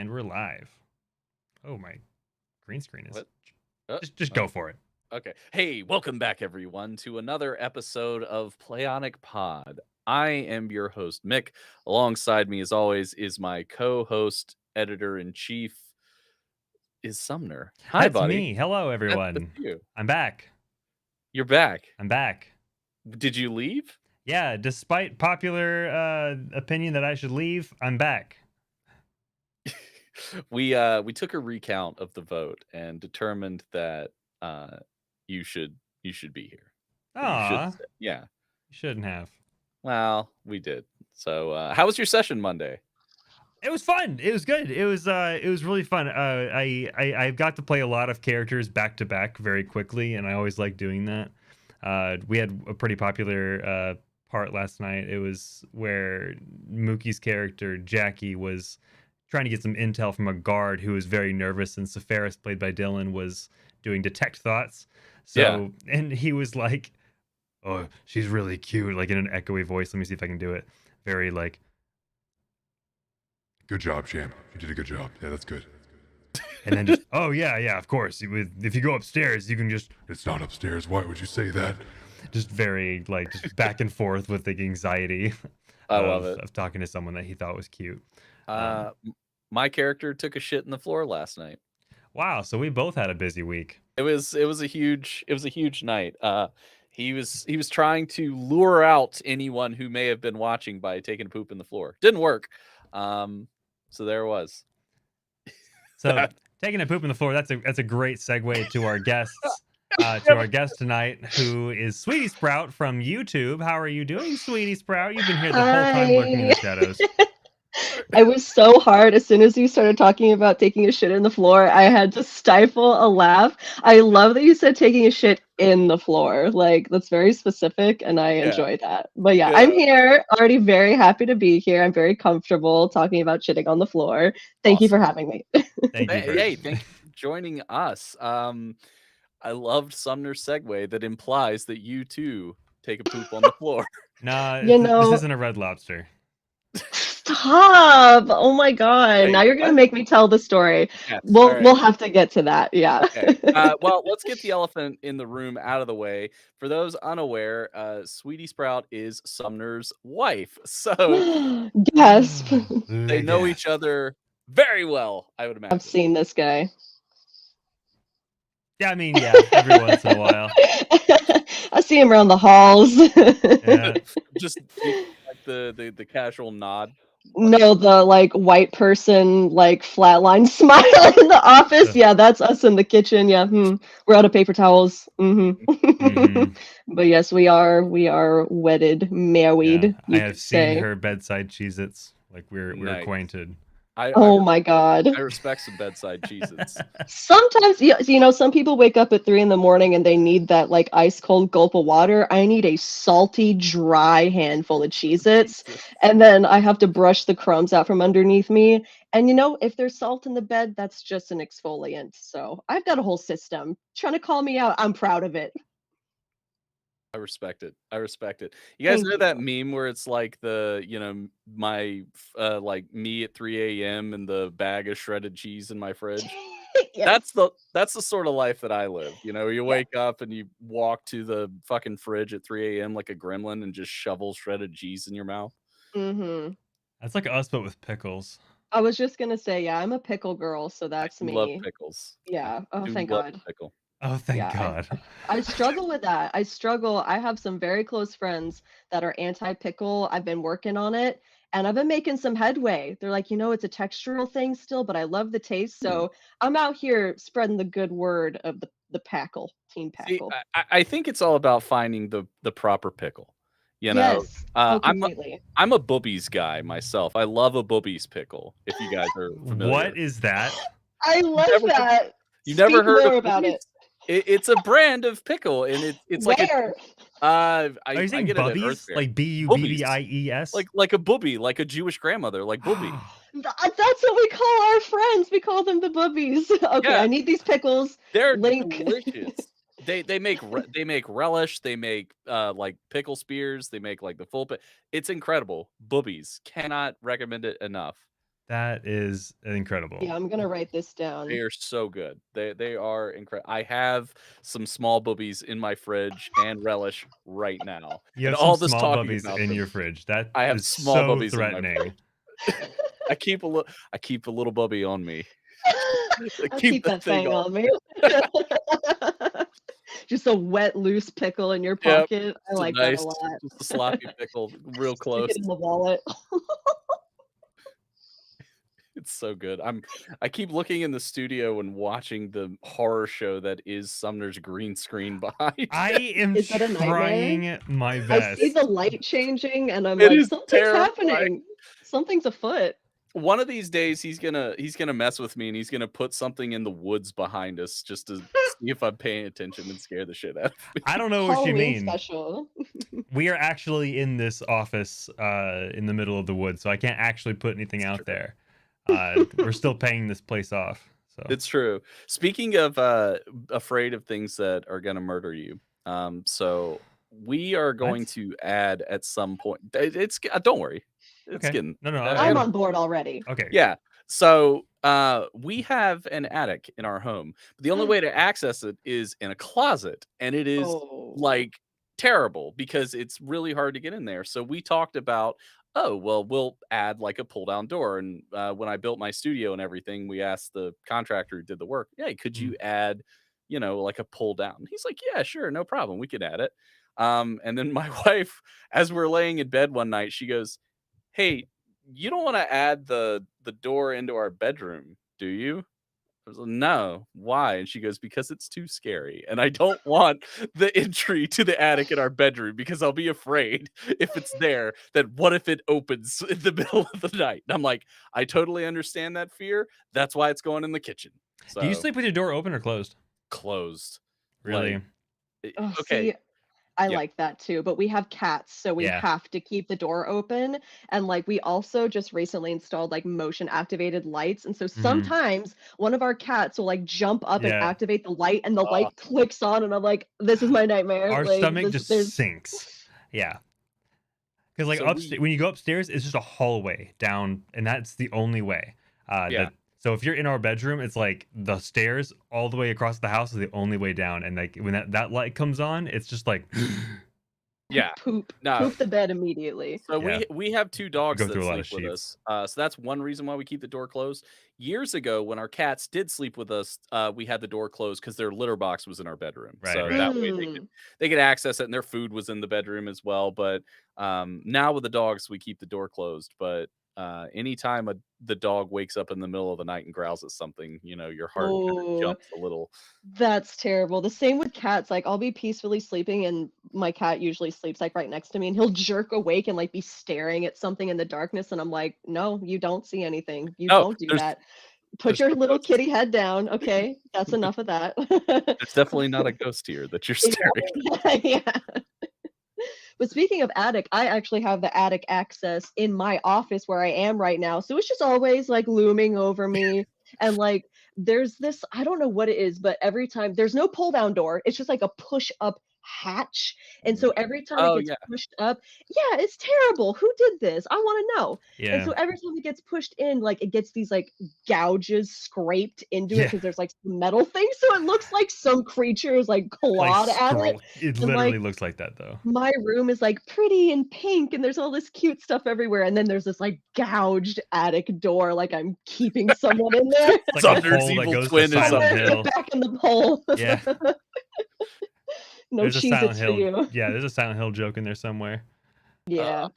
And we're live. Oh, my green screen is... What? Just go for it. Okay. Hey, welcome back, everyone, to another episode of Playotic Pod. I am your host, Mick. Alongside me, as always, is my co-host, editor-in-chief, is Sumner. Hi, That's buddy. me. Hello, That's everyone. you. I'm back. You're back. I'm back. Did you leave? Yeah, despite popular opinion that I should leave, I'm back. We took a recount of the vote and determined that you should be here. Aw. Yeah. You shouldn't have. Well, we did. So, how was your session Monday? It was fun. It was good. It was really fun. I got to play a lot of characters back to back very quickly, and I always like doing that. We had a pretty popular part last night. It was where Mookie's character Jackie was trying to get some intel from a guard who was very nervous, and Sepharis, played by Dylan, was doing detect thoughts. So, and he was like, "Oh, she's really cute," like in an echoey voice. Let me see if I can do it. Very like, "Good job, champ. You did a good job. Yeah, that's good." And then just, "Oh yeah, if course. If you go upstairs, you can just." "It's not upstairs. Why would you say that?" Just very like just back and forth with the anxiety. I love it. Of talking to someone that he thought was cute. My character took a shit in the floor last night. Wow, so we both had a busy week. It was a huge night. He was trying to lure out anyone who may have been watching by taking a poop in the floor. Didn't work. So there it was. So taking a poop in the floor, that's a great segue to our guests. To our guest tonight, who is SWEETIESPROUT from YouTube. How are you doing, SWEETIESPROUT? You've been here the whole time lurking in the shadows. I was so hard as soon as you started talking about taking a shit in the floor. I had to stifle a laugh. I love that you said taking a shit in the floor. Like, that's very specific, and I enjoy that. But yeah, I'm here, already very happy to be here. I'm very comfortable talking about shitting on the floor. Thank you for having me. Thank you. Thank you for joining us. I loved Sumner's segue that implies that you too take a poop on the floor. Nah, this isn't a Red Lobster. Stop! Oh my god! Wait, now you're gonna make me tell the story. Yes, We'll have to get to that. Yeah. Okay. Well, let's get the elephant in the room out of the way. For those unaware, SWEETIESPROUT is Sumner's wife, so Gasp! they know each other very well. I would imagine. I've seen this guy. Yeah, I mean, every once in a while. I see him around the halls. Yeah. Just like the casual nod. No, the like white person like flatline smile in the office. Yeah, that's us in the kitchen. Yeah, we're out of paper towels. But yes, we are wedded, married. Yeah. I have seen her bedside Cheez-Its. Like we're acquainted. My god! I respect some bedside Cheez-Its. Sometimes, some people wake up at 3 a.m. and they need that like ice cold gulp of water. I need a salty, dry handful of Cheez-Its, and then I have to brush the crumbs out from underneath me. And if there's salt in the bed, that's just an exfoliant. So I've got a whole system. Trying to call me out, I'm proud of it. I respect it. You guys know that meme where it's like my like me at 3 a.m. and the bag of shredded cheese in my fridge? Yes. That's the sort of life that I live. You wake up and you walk to the fucking fridge at 3 a.m. like a gremlin and just shovel shredded cheese in your mouth. That's like us, but with pickles. I was just gonna say, I'm a pickle girl, so that's me. I love pickles. Yeah. Oh, thank God. Pickle. Oh, thank God. I struggle with that. I have some very close friends that are anti-pickle. I've been working on it, and I've been making some headway. They're like, it's a textural thing still, but I love the taste. So I'm out here spreading the good word of the packle, team packle. See, I think it's all about finding the proper pickle. Yes. I'm a boobies guy myself. I love a boobies pickle. If you guys are familiar. What is that? I love that. You never heard more about it? It's a brand of pickle, and it's like Where? Are you saying bubbies? Like Bubbies? Like a booby, like a Jewish grandmother, like booby. That's what we call our friends. We call them the bubbies. Okay, I need these pickles. They're delicious. They make relish. They make like pickle spears. They make like the full. It's incredible. Boobies, cannot recommend it enough. That is incredible. Yeah, I'm gonna write this They down. are so good. They are incredible. I have some small boobies in my fridge and relish right now. You And have some all this small talking bubbies about in them, your fridge. That I have is small so bubbies in my threatening. fridge. I keep a little bubby on me. I'll Keep keep the that thing thing on. on me. Just a wet, loose pickle in your Yep. pocket. I Just a like that a nice, lot. just a sloppy pickle, real Stick close. it in the wallet. It's so good. I keep looking in the studio and watching the horror show that is Sumner's green screen behind. I am Is that a nightmare? trying my I see the best. light changing, and I'm It like, is something's terrifying. happening. Something's afoot. One of these days he's gonna mess with me and he's gonna put something in the woods behind us just to see if I'm paying attention and scare the shit out of me. I don't know what you Halloween mean. special. We are actually in this office in the middle of the woods, so I can't actually put anything out there. We're still paying this place off. So It's true. Speaking of afraid of things that are gonna murder you, so we are going What? to add at some point. It's don't worry, it's Okay. getting. No, I I'm gotta- on board already. Okay. Yeah. So we have an attic in our home. But the only way to access it is in a closet, and it is Oh. like terrible because it's really hard to get in there. So we talked about, oh, well, we'll add like a pull down door. And when I built my studio and everything, we asked the contractor who did the work, hey, could you add, like a pull down? He's like, yeah, sure, no problem. We could add it. And then my wife, as we're laying in bed one night, she goes, hey, you don't want to add the door into our bedroom, do you? I was like, no, why? And she goes, because it's too scary. And I don't want the entry to the attic in our bedroom because I'll be afraid if it's there that what if it opens in the middle of the night? And I'm like, I totally understand that fear. That's why it's going in the kitchen. So Do you sleep with your door open or closed? closed. Really? Like, Oh, okay. see, I Yeah. like that too, but we have cats, so we Yeah. have to keep the door open. And like we also just recently installed like motion activated lights. And so sometimes one of our cats will like jump up and Yeah. activate the light and the light clicks on and I'm like, this is my nightmare. Our Like stomach this just sinks. Yeah. Because like So when you go upstairs, it's just a hallway down, and that's the only way. Yeah. So if you're in our bedroom, it's like the stairs all the way across the house is the only way down, and like when that light comes on, it's just like Yeah. poop No. the bed immediately. So Yeah. we have two dogs go that through a lot sleep of with sheets. us. So that's one reason why we keep the door closed. Years ago, when our cats did sleep with us, we had the door closed because their litter box was in our bedroom. Right, So right. that way they could access it, and their food was in the bedroom as well. But now with the dogs, we keep the door closed. But anytime the dog wakes up in the middle of the night and growls at something, your heart kind of Oh, jumps a little. that's terrible. The same with cats. Like I'll be peacefully sleeping and my cat usually sleeps like right next to me and he'll jerk awake and like be staring at something in the darkness and I'm like, "No, you don't see anything. You No, don't do there's that. Put there's your no little ghost. kitty head down. Okay, that's enough of that." There's definitely not a ghost here that you're staring at. Yeah. But speaking of attic, I actually have the attic access in my office where I am right now. So it's just always like looming over me. And like there's this, I don't know what it is, but every time there's no pull down door, it's just like a push up hatch. And so every time it Oh, gets yeah. pushed up, yeah, it's terrible. Who did this? I want to know. And Yeah. so every time it gets pushed in, like it gets these like gouges scraped into it Yeah. because there's like some metal thing. So it looks like some creature is like clawed at it. It And, literally like, looks like that though. my room is like pretty and pink and there's all this cute stuff everywhere and then there's this like gouged attic door like I'm keeping someone in there. It's like a Sumner's hole that evil goes to twin is Silent up there. Hill. Back in the hole. Yeah. No There's a Cheez-Its Silent for Hill. you. Yeah, there's a Silent Hill joke in there somewhere. Yeah.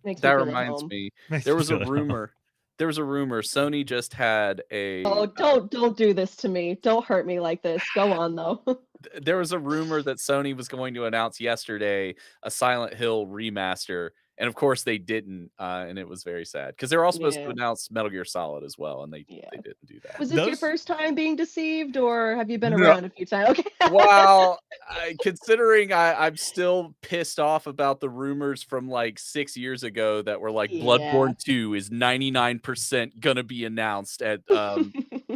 Makes me That feel at reminds home. me. Makes There me was a feel at home. rumor. There was a rumor. Sony just had a. Oh, don't do this to me. Don't hurt me like this. Go on though. There was a rumor that Sony was going to announce yesterday a Silent Hill remaster, and of course they didn't, and it was very sad because they're all supposed to Yeah. announce Metal Gear Solid as well, and they Yeah. didn't do that. Was this your Those- first time being deceived or have you been No. around a few times? Okay. Well, considering I'm still pissed off about the rumors from like 6 years ago that were like Yeah. Bloodborne 2 is 99% gonna be announced at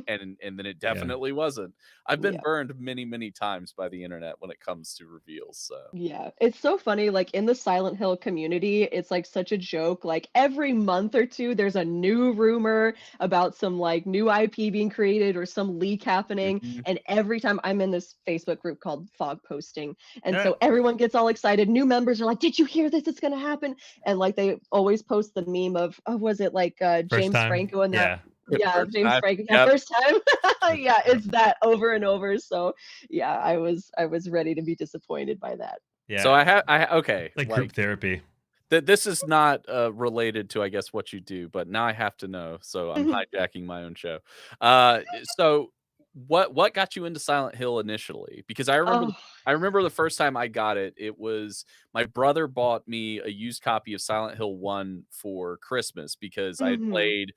and then it Yeah. definitely wasn't. I've been Yeah. burned many times by the internet when it comes to reveals. So Yeah, it's so funny. Like in the Silent Hill community, it's like such a joke. Like every month or two, there's a new rumor about some like new IP being created or some leak happening. Mhm. And every time I'm in this Facebook group called Fog Posting. And Yeah. so everyone gets all excited. New members are like, did you hear this? It's going to happen. And like they always post the meme of, oh, was it like First James time. Franco and that? Yeah. Yeah, First James time. Franco. Yep. First time. Yeah, it's that over and over. So yeah, I was ready to be disappointed by that. Yeah. So okay, like group therapy. this is not related to, I guess, what you do, but now I have to know. So I'm hijacking my own show. So what got you into Silent Hill initially? Because I remember the first time I got it, it was my brother bought me a used copy of Silent Hill 1 for Christmas because I had played.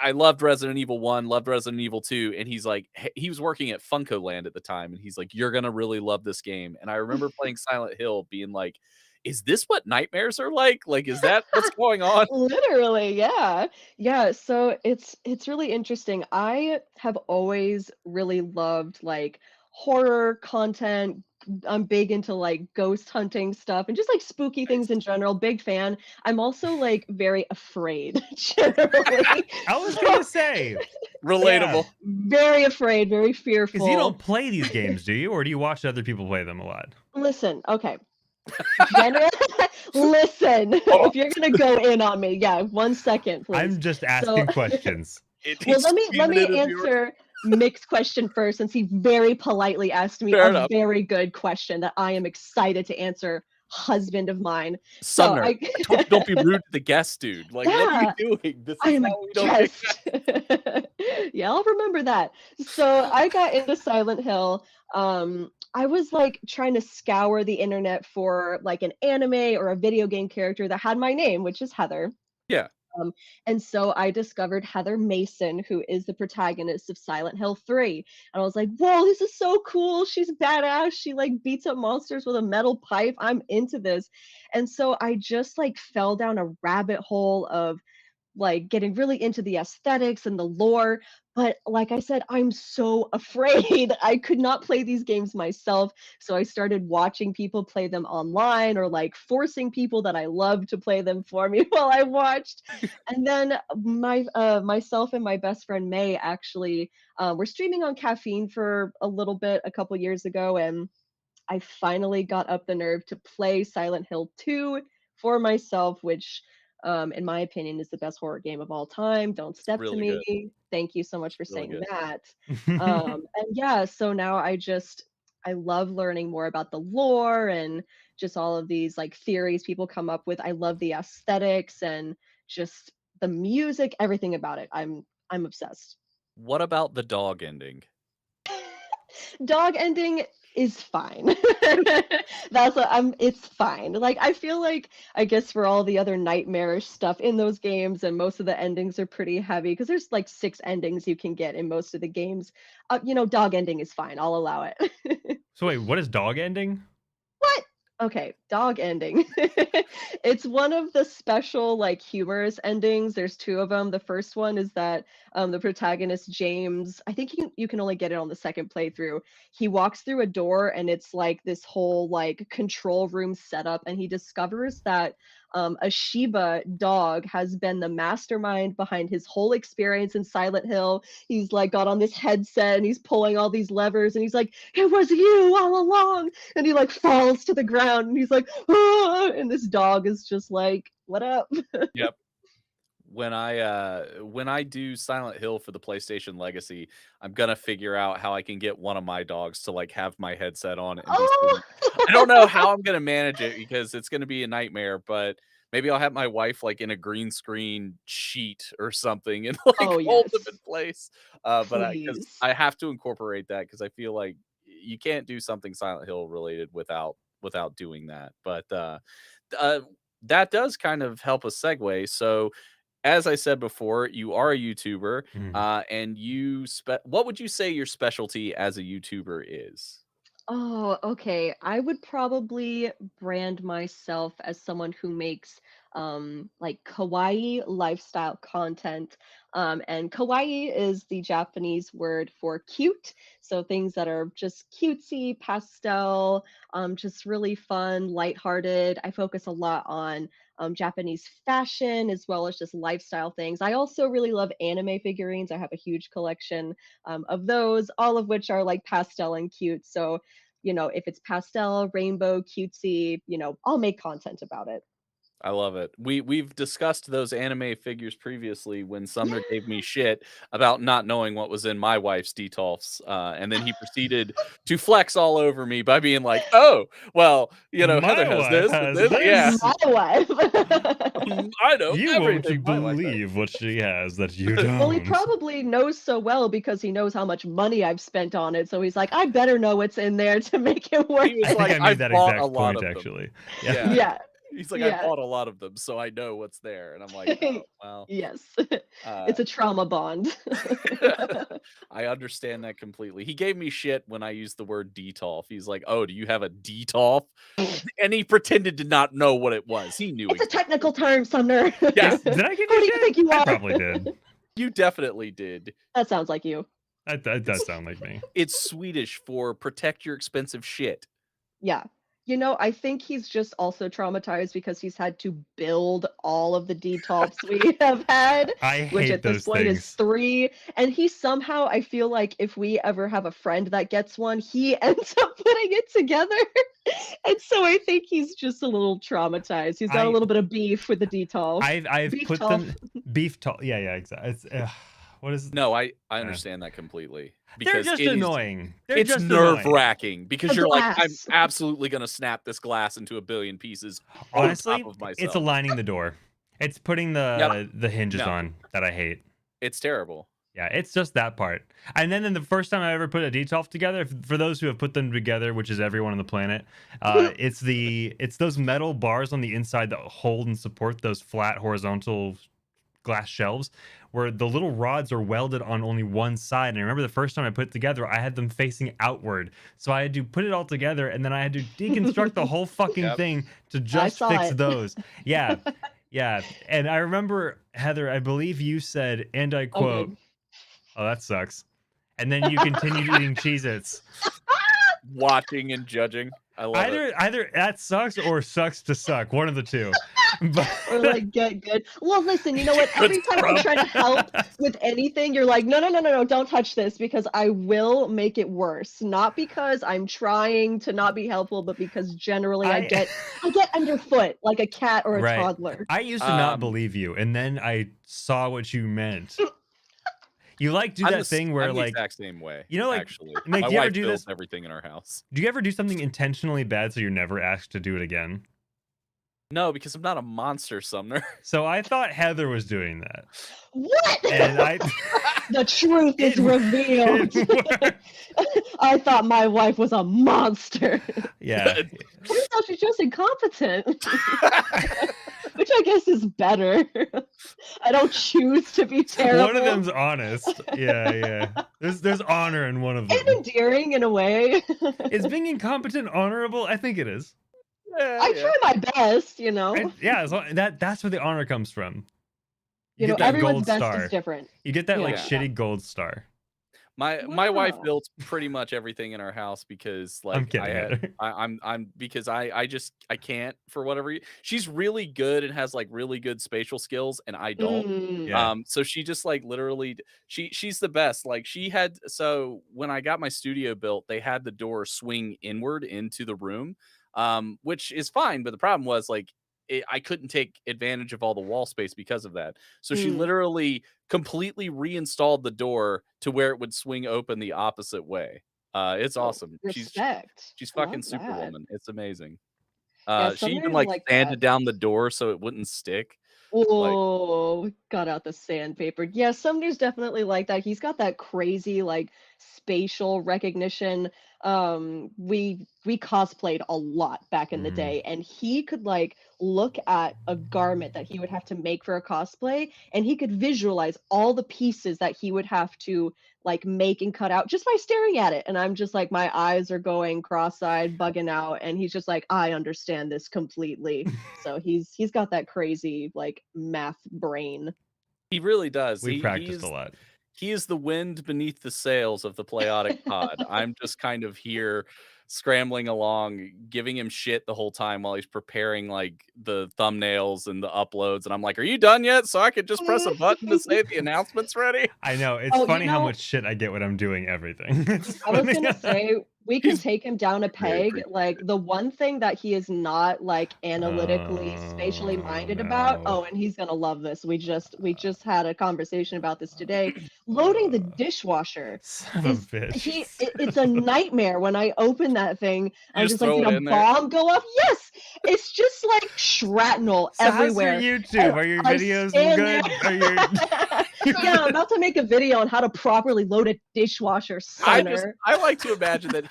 I loved Resident Evil 1, loved Resident Evil 2, and he's like, he was working at Funko Land at the time, and he's like, you're gonna really love this game. And I remember playing Silent Hill, being like, is this what nightmares are like? Like, is that what's going on? Literally, yeah. Yeah, so it's really interesting. I have always really loved like horror content. I'm big into like ghost hunting stuff and just like spooky things in general. Big fan. I'm also like very afraid generally. I was So, gonna say, Relatable. very afraid, very because fearful. you don't play these games, do you, or do you watch other people play them a lot? Listen, okay. Listen, if you're gonna go in on me, yeah, 1 second, please. I'm just asking questions. Well, let me answer Mick's question first, since he very politely asked me Fair a enough. very good question that I am excited to answer. Husband of mine. Sumner, So I told you don't be rude to the guest, dude. Like, what are Yeah, you doing? This I is am a how we don't get guest. Yeah, I'll remember that. So I got into Silent Hill. I was like trying to scour the internet for like an anime or a video game character that had my name, which is Heather. Yeah. And so I discovered Heather Mason, who is the protagonist of Silent Hill 3. And I was like, whoa, this is so cool. She's badass. She like beats up monsters with a metal pipe. I'm into this. And so I just like fell down a rabbit hole of like getting really into the aesthetics and the lore. But like I said, I'm so afraid. I could not play these games myself. So I started watching people play them online or like forcing people that I love to play them for me while I watched. And then myself and my best friend May actually were streaming on Caffeine for a little bit a couple years ago. And I finally got up the nerve to play Silent Hill 2 for myself, which in my opinion, is the best horror game of all time. Don't step to really me. good. Thank you so much for Really saying good. that. And yeah, so now I love learning more about the lore and just all of these like theories people come up with. I love the aesthetics and just the music, everything about it. I'm obsessed. What about the dog ending? Dog ending is fine. It's fine. Like I feel like I guess for all the other nightmarish stuff in those games and most of the endings are pretty heavy because there's like 6 endings you can get in most of the games. Dog ending is fine. I'll allow it. So wait, what is dog ending? What? Okay, dog ending. It's one of the special like humorous endings. There's 2 of them. The first one is that the protagonist James, I think you can only get it on the second playthrough. He walks through a door and it's like this whole like control room setup, and he discovers that a Shiba dog has been the mastermind behind his whole experience in Silent Hill. He's like got on this headset and he's pulling all these levers and he's like, "It was you all along." And he like falls to the ground and he's like, "Ah!" And this dog is just like, "What up?" Yep. When I do Silent Hill for the PlayStation Legacy, I'm gonna figure out how I can get one of my dogs to like have my headset on and be Oh! I don't know how I'm gonna manage it because it's gonna be a nightmare, but maybe I'll have my wife like in a green screen sheet or something and like Oh, hold them yes. in place. But because Please. I have to incorporate that because I feel like you can't do something Silent Hill related without doing that. But uh, that does kind of help us segue. So as I said before, you are a YouTuber, and what would you say your specialty as a YouTuber is? Oh, okay. I would probably brand myself as someone who makes like kawaii lifestyle content. And kawaii is the Japanese word for cute. So things that are just cutesy, pastel, just really fun, lighthearted. I focus a lot on Japanese fashion as well as just lifestyle things. I also really love anime figurines. I have a huge collection of those, all of which are like pastel and cute. So, if it's pastel, rainbow, cutesy, I'll make content about it. I love it. We've discussed those anime figures previously when Sumner gave me shit about not knowing what was in my wife's detolfs, and then he proceeded to flex all over me by being like, "Oh, well, My Heather has wife this, has and this, yeah, this. My wife. I know You won't everything." My wife does. believe what she has that you Well, he don't. probably knows so well because he knows how much money I've spent on it. So he's like, I better know what's in there to make it worth He was I think like, I "I made that bought a exact lot point of them." actually. Yeah. Yeah. Yeah. He's like, "I Yeah. bought a lot of them, so I know what's there." And I'm like, "Oh, well." Yes. Uh, It's a trauma bond. I understand that completely. He gave me shit when I used the word detolf. He's like, "Oh, do you have a detolf?" And he pretended to not know what it was. He knew It's a exactly. technical term, Sumner. Yeah. Did I give Who you do you shit? think you I are? probably did. You definitely did. That sounds like you. That does sound like me. It's Swedish for protect your expensive shit. Yeah. I think he's just also traumatized because he's had to build all of the detolfs we have had, I which hate at this those point is things. 3. And he somehow, I feel like if we ever have a friend that gets one, he ends up putting it together. And so I think he's just a little traumatized. He's got a I little bit of beef with the detolf. I've Beef put tolf. them beef tall. Yeah, exactly. What is? No, I understand that completely They're because just it is annoying. They're it's just nerve annoying. wracking because The you're like, I'm glass. absolutely gonna snap this glass into a billion pieces on Honestly, top of myself. it's aligning the door. It's putting the hinges No. on that I hate. It's terrible. Yeah, it's just that part. And then the first time I ever put a detolf together, for those who have put them together, which is everyone on the planet, it's those metal bars on the inside that hold and support those flat horizontal glass shelves where the little rods are welded on only one side. And I remember the first time I put it together, I had them facing outward. So I had to put it all together and then I had to deconstruct the whole fucking Yep. thing to just saw fix it. those. Yeah. Yeah. And I remember, Heather, I believe you said, and I quote, good. "Oh, that sucks." And then you continued eating Cheez-Its. Watching and judging. I love it. Either that sucks or sucks to suck. One of the two. But Or like get good. Well, listen, you know what? Every time I try to help with anything, you're like, no, don't touch this because I will make it worse. Not because I'm trying to not be helpful, but because generally I get underfoot like a cat or a right. toddler. I used to not believe you, and then I saw what you meant. You do that thing where I'm the like exact same way. actually, Actually, Mick, my do you ever wife do builds this? everything in our house. Do you ever do something intentionally bad so you're never asked to do it again? No, because I'm not a monster, Sumner. So I thought Heather was doing that, What? and I The truth is revealed. I thought my wife was a monster. yeah. Turns out she's just incompetent. Which I guess is better. I don't choose to be terrible. One of them's honest. Yeah. There's honor in one of them. And endearing in a way. Is being incompetent honorable? I think it is. I try my best, Yeah, that's where the honor comes from. You get that everyone's gold best star. is different. You get that like Yeah. shitty gold star. My wife Wow. built pretty much everything in our house because I'm like kidding, Heather. I'm because I can't for whatever she's really good and has like really good spatial skills and I don't. Yeah. So she just like literally she's the best. Like so when I got my studio built, they had the door swing inward into the room, which is fine, but the problem was like I couldn't take advantage of all the wall space because of that. So she literally completely reinstalled the door to where it would swing open the opposite way. It's awesome. Respect. She's I love fucking that. superwoman. It's amazing. Yeah, She even Sumner's like like sanded that. down the door so it wouldn't stick. Oh, got out the sandpaper. Yeah, Sumner's definitely like that. He's got that crazy like spatial recognition. we cosplayed a lot back in the Mhm. day, and he could like look at a garment that he would have to make for a cosplay, and he could visualize all the pieces that he would have to like make and cut out just by staring at it. And I'm just like, my eyes are going cross-eyed, bugging out, and he's just like, I understand this completely. So he's got that crazy like math brain. He really does. We practiced a lot. He is the wind beneath the sails of the Playotic Pod. I'm just kind of here scrambling along, giving him shit the whole time while he's preparing like the thumbnails and the uploads. And I'm like, are you done yet? So I could just press a button to say the announcement's ready. I know. It's Oh, you funny how know- much shit I get when I'm doing everything. It's I was funny. gonna say we can He's take him down a very peg. Like the one thing that he is not like analytically, spatially minded about. no. Oh, and he's gonna love this. We just had a conversation about this today. Loading the dishwasher. Son is- of a bitch. It's a nightmare when I open that thing. I'm just just like, throw did it a in there? bomb go off? Yes, it's just like shrapnel So everywhere. how's your YouTube? Are your I videos stand good? there- Are your Yeah, I'm about to make a video on how to properly load a dishwasher, Sumner. I like to imagine that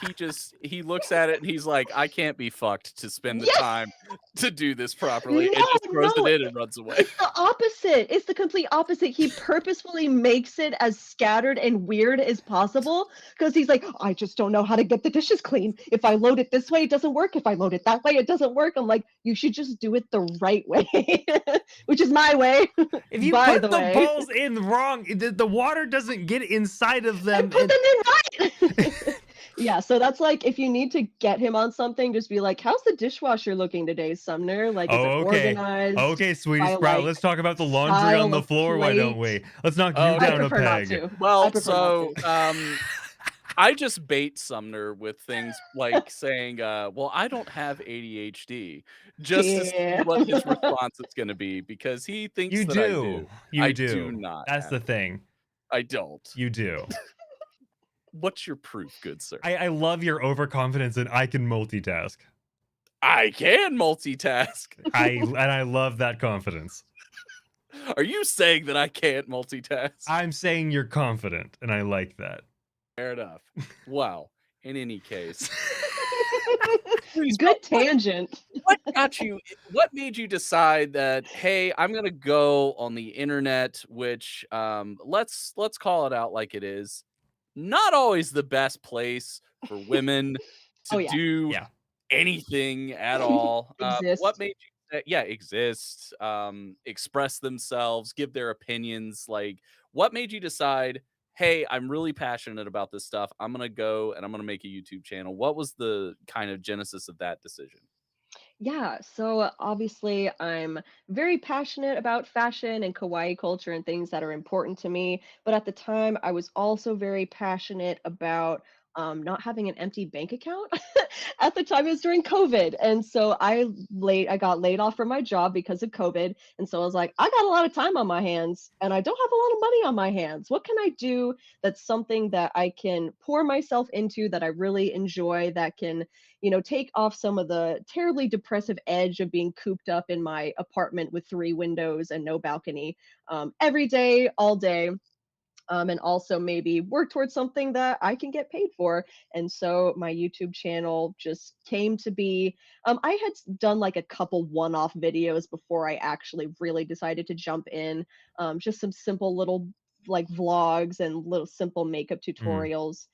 he looks at it and he's like, I can't be fucked to spend the Yes! time to do this properly. And No, just throws no. it in and runs away. It's the opposite. It's the complete opposite. He purposefully makes it as scattered and weird as possible because he's like, I just don't know how to get the dishes clean. If I load it this way, it doesn't work. If I load it that way, it doesn't work. I'm like, you should just do it the right way, which is my way. if you By put the the way. balls in wrong, the water doesn't get inside of them. Put them in right. Yeah, so that's like if you need to get him on something, just be like, "How's the dishwasher looking today, Sumner? Like, is it organized?" Okay, sweetie by, Sprout. like, Let's talk about the laundry style on the of floor. Why don't we? plate? Let's knock Oh, you I down a prefer not peg. to. I Well, prefer so not I just bait Sumner with things like saying, well, I don't have ADHD, just to see Yeah. what his response is going to be, because he thinks You that I do. do. You I do. do not That's have the it. thing. I don't. You do. What's your proof, good sir? I love your overconfidence and I can multitask. I can multitask. And I love that confidence. Are you saying that I can't multitask? I'm saying you're confident, and I like that. Fair enough. Well, in any case, Good tangent. what got you? What made you decide that, hey, I'm gonna go on the internet, which let's call it out like it is, not always the best place for women to Oh, yeah. do Yeah. anything at all. Exist. What made you exist, express themselves, give their opinions? Like, what made you decide, hey, I'm really passionate about this stuff, I'm gonna go and I'm gonna make a YouTube channel? What was the kind of genesis of that decision? Yeah, so obviously I'm very passionate about fashion and kawaii culture and things that are important to me. But at the time, I was also very passionate about not having an empty bank account. At the time, it was during COVID, and so I got laid off from my job because of COVID, and so I was like, I got a lot of time on my hands, and I don't have a lot of money on my hands. What can I do that's something that I can pour myself into, that I really enjoy, that can take off some of the terribly depressive edge of being cooped up in my apartment with 3 windows and no balcony every day, all day. And also maybe work towards something that I can get paid for. And so my YouTube channel just came to be. I had done like a couple one-off videos before I actually really decided to jump in. Just some simple little like vlogs and little simple makeup tutorials.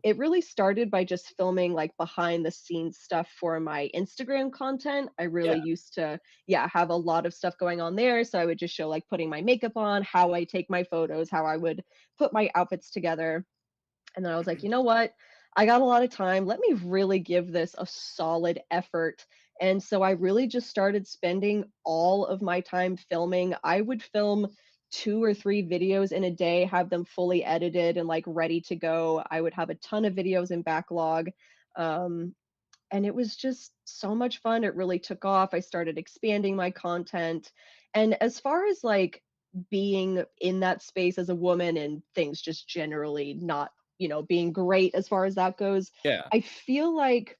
It really started by just filming like behind the scenes stuff for my Instagram content. I really used to have a lot of stuff going on there, so I would just show like putting my makeup on, how I take my photos, how I would put my outfits together. And then I was like, you know what, I got a lot of time, let me really give this a solid effort. And so I really just started spending all of my time filming. I would film 2 or 3 videos in a day, have them fully edited and like ready to go. I would have a ton of videos in backlog. And it was just so much fun. It really took off. I started expanding my content. And as far as like being in that space as a woman and things just generally not, being great as far as that goes, Yeah. I feel like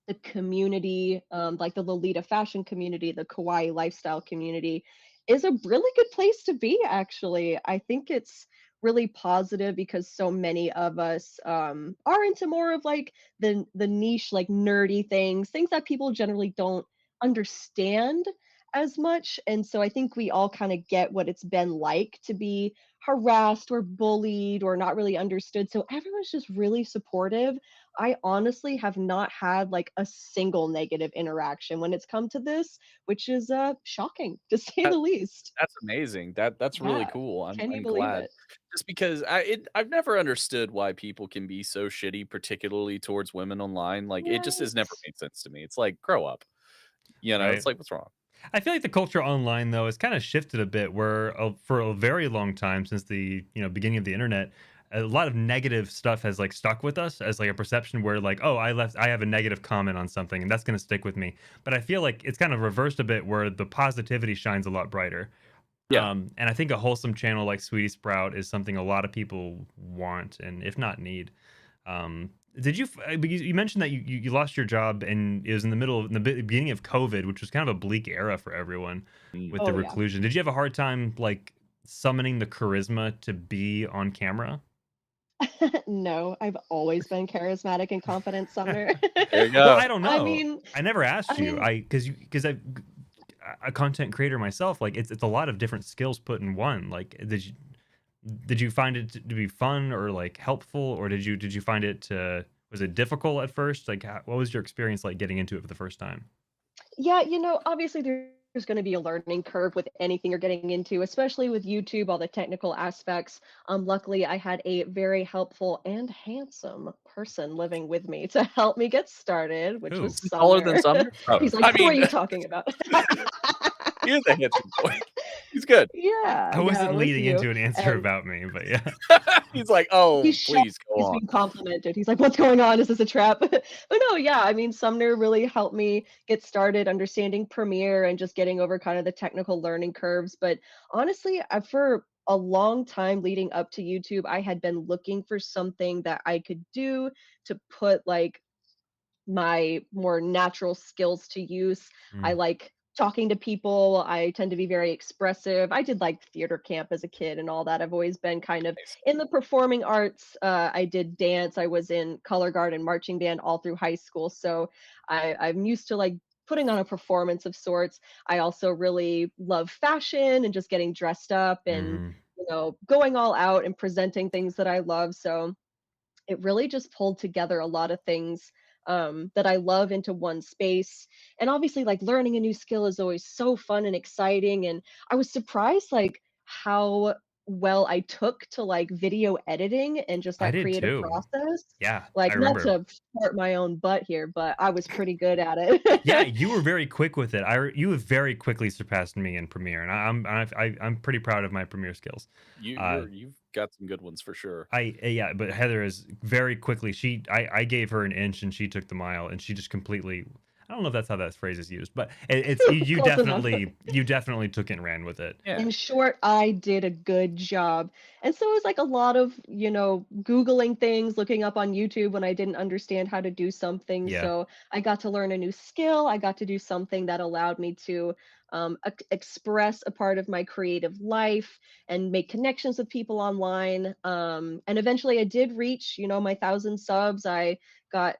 the community, like the Lolita fashion community, the kawaii lifestyle community, is a really good place to be, actually. I think it's really positive because so many of us are into more of like the niche, like nerdy things that people generally don't understand as much. And so I think we all kind of get what it's been like to be harassed or bullied or not really understood. So everyone's just really supportive. I honestly have not had like a single negative interaction when it's come to this, which is shocking to say That, the least. that's amazing. That's really Yeah. cool. Can you I'm believe glad. it? Just because I've never understood why people can be so shitty, particularly towards women online. Like it just has never Right. made sense to me. It's like grow up. It's Right. like what's wrong? I feel like the culture online though has kind of shifted a bit where for a very long time since the beginning of the internet, a lot of negative stuff has like stuck with us as like a perception where like, oh, I have a negative comment on something and that's going to stick with me. But I feel like it's kind of reversed a bit where the positivity shines a lot brighter. Yeah. And I think a wholesome channel like Sweetie Sprout is something a lot of people want and if not need. Um, did you? You mentioned that you lost your job and it was in the middle of in the beginning of COVID, which was kind of a bleak era for everyone Mm. with the Oh yeah. reclusion. Did you have a hard time like summoning the charisma to be on camera? No, I've always been charismatic and confident, Sumner. There you Well, go. I don't I know. mean, I never I asked you. mean, Because I a content creator myself. Like it's a lot of different skills put in one. Like did you find it to be fun or like helpful or did you find it to was it difficult at first? Like what was your experience like getting into it for the first time? yeah, obviously there's going to be a learning curve with anything you're getting into, especially with YouTube, all the technical aspects. Luckily, I had a very helpful and handsome person living with me to help me get started, which Who? was Taller than Sumner. Sumner? Oh, He's like, I "Who are mean, you talking about?" he is a handsome boy. He's good. Yeah, I yeah, wasn't with leading you. into an answer And about me, but yeah. He's like, oh, he's shocked please go he's on. being complimented. He's like, "What's going on? Is this a trap?" But no, yeah, I mean, Sumner really helped me get started understanding Premiere and just getting over kind of the technical learning curves. But honestly, for a long time leading up to YouTube, I had been looking for something that I could do to put like my more natural skills to use. I Mm, like talking to people. I tend to be very expressive. I did like theater camp as a kid and all that. I've always been kind of Nice. in the performing arts. I did dance. I was in color guard and marching band all through high school. So I'm used to like putting on a performance of sorts. I also really love fashion and just getting dressed up and mm. going all out and presenting things that I love. So it really just pulled together a lot of things that I love into one space. And obviously, like learning a new skill is always so fun and exciting. And I was surprised, like how well I took to like video editing and just I that did creative too. process. Yeah, I Like, not remember. to fart my own butt here, but I was pretty good at it. Yeah, you were very quick with it. You have very quickly surpassed me in Premiere, and I'm pretty proud of my Premiere skills. Uh, You've got some good ones for sure. yeah, but Heather is very quickly. I gave her an inch and she took the mile, and she just completely. I don't know if that's how that phrase is used, but you Close enough. definitely took it and ran with it. Yeah. In short, I did a good job. And so it was like a lot of, Googling things, looking up on YouTube when I didn't understand how to do something. Yeah. So I got to learn a new skill. I got to do something that allowed me to express a part of my creative life and make connections with people online. And eventually I did reach, my 1,000 subs. I got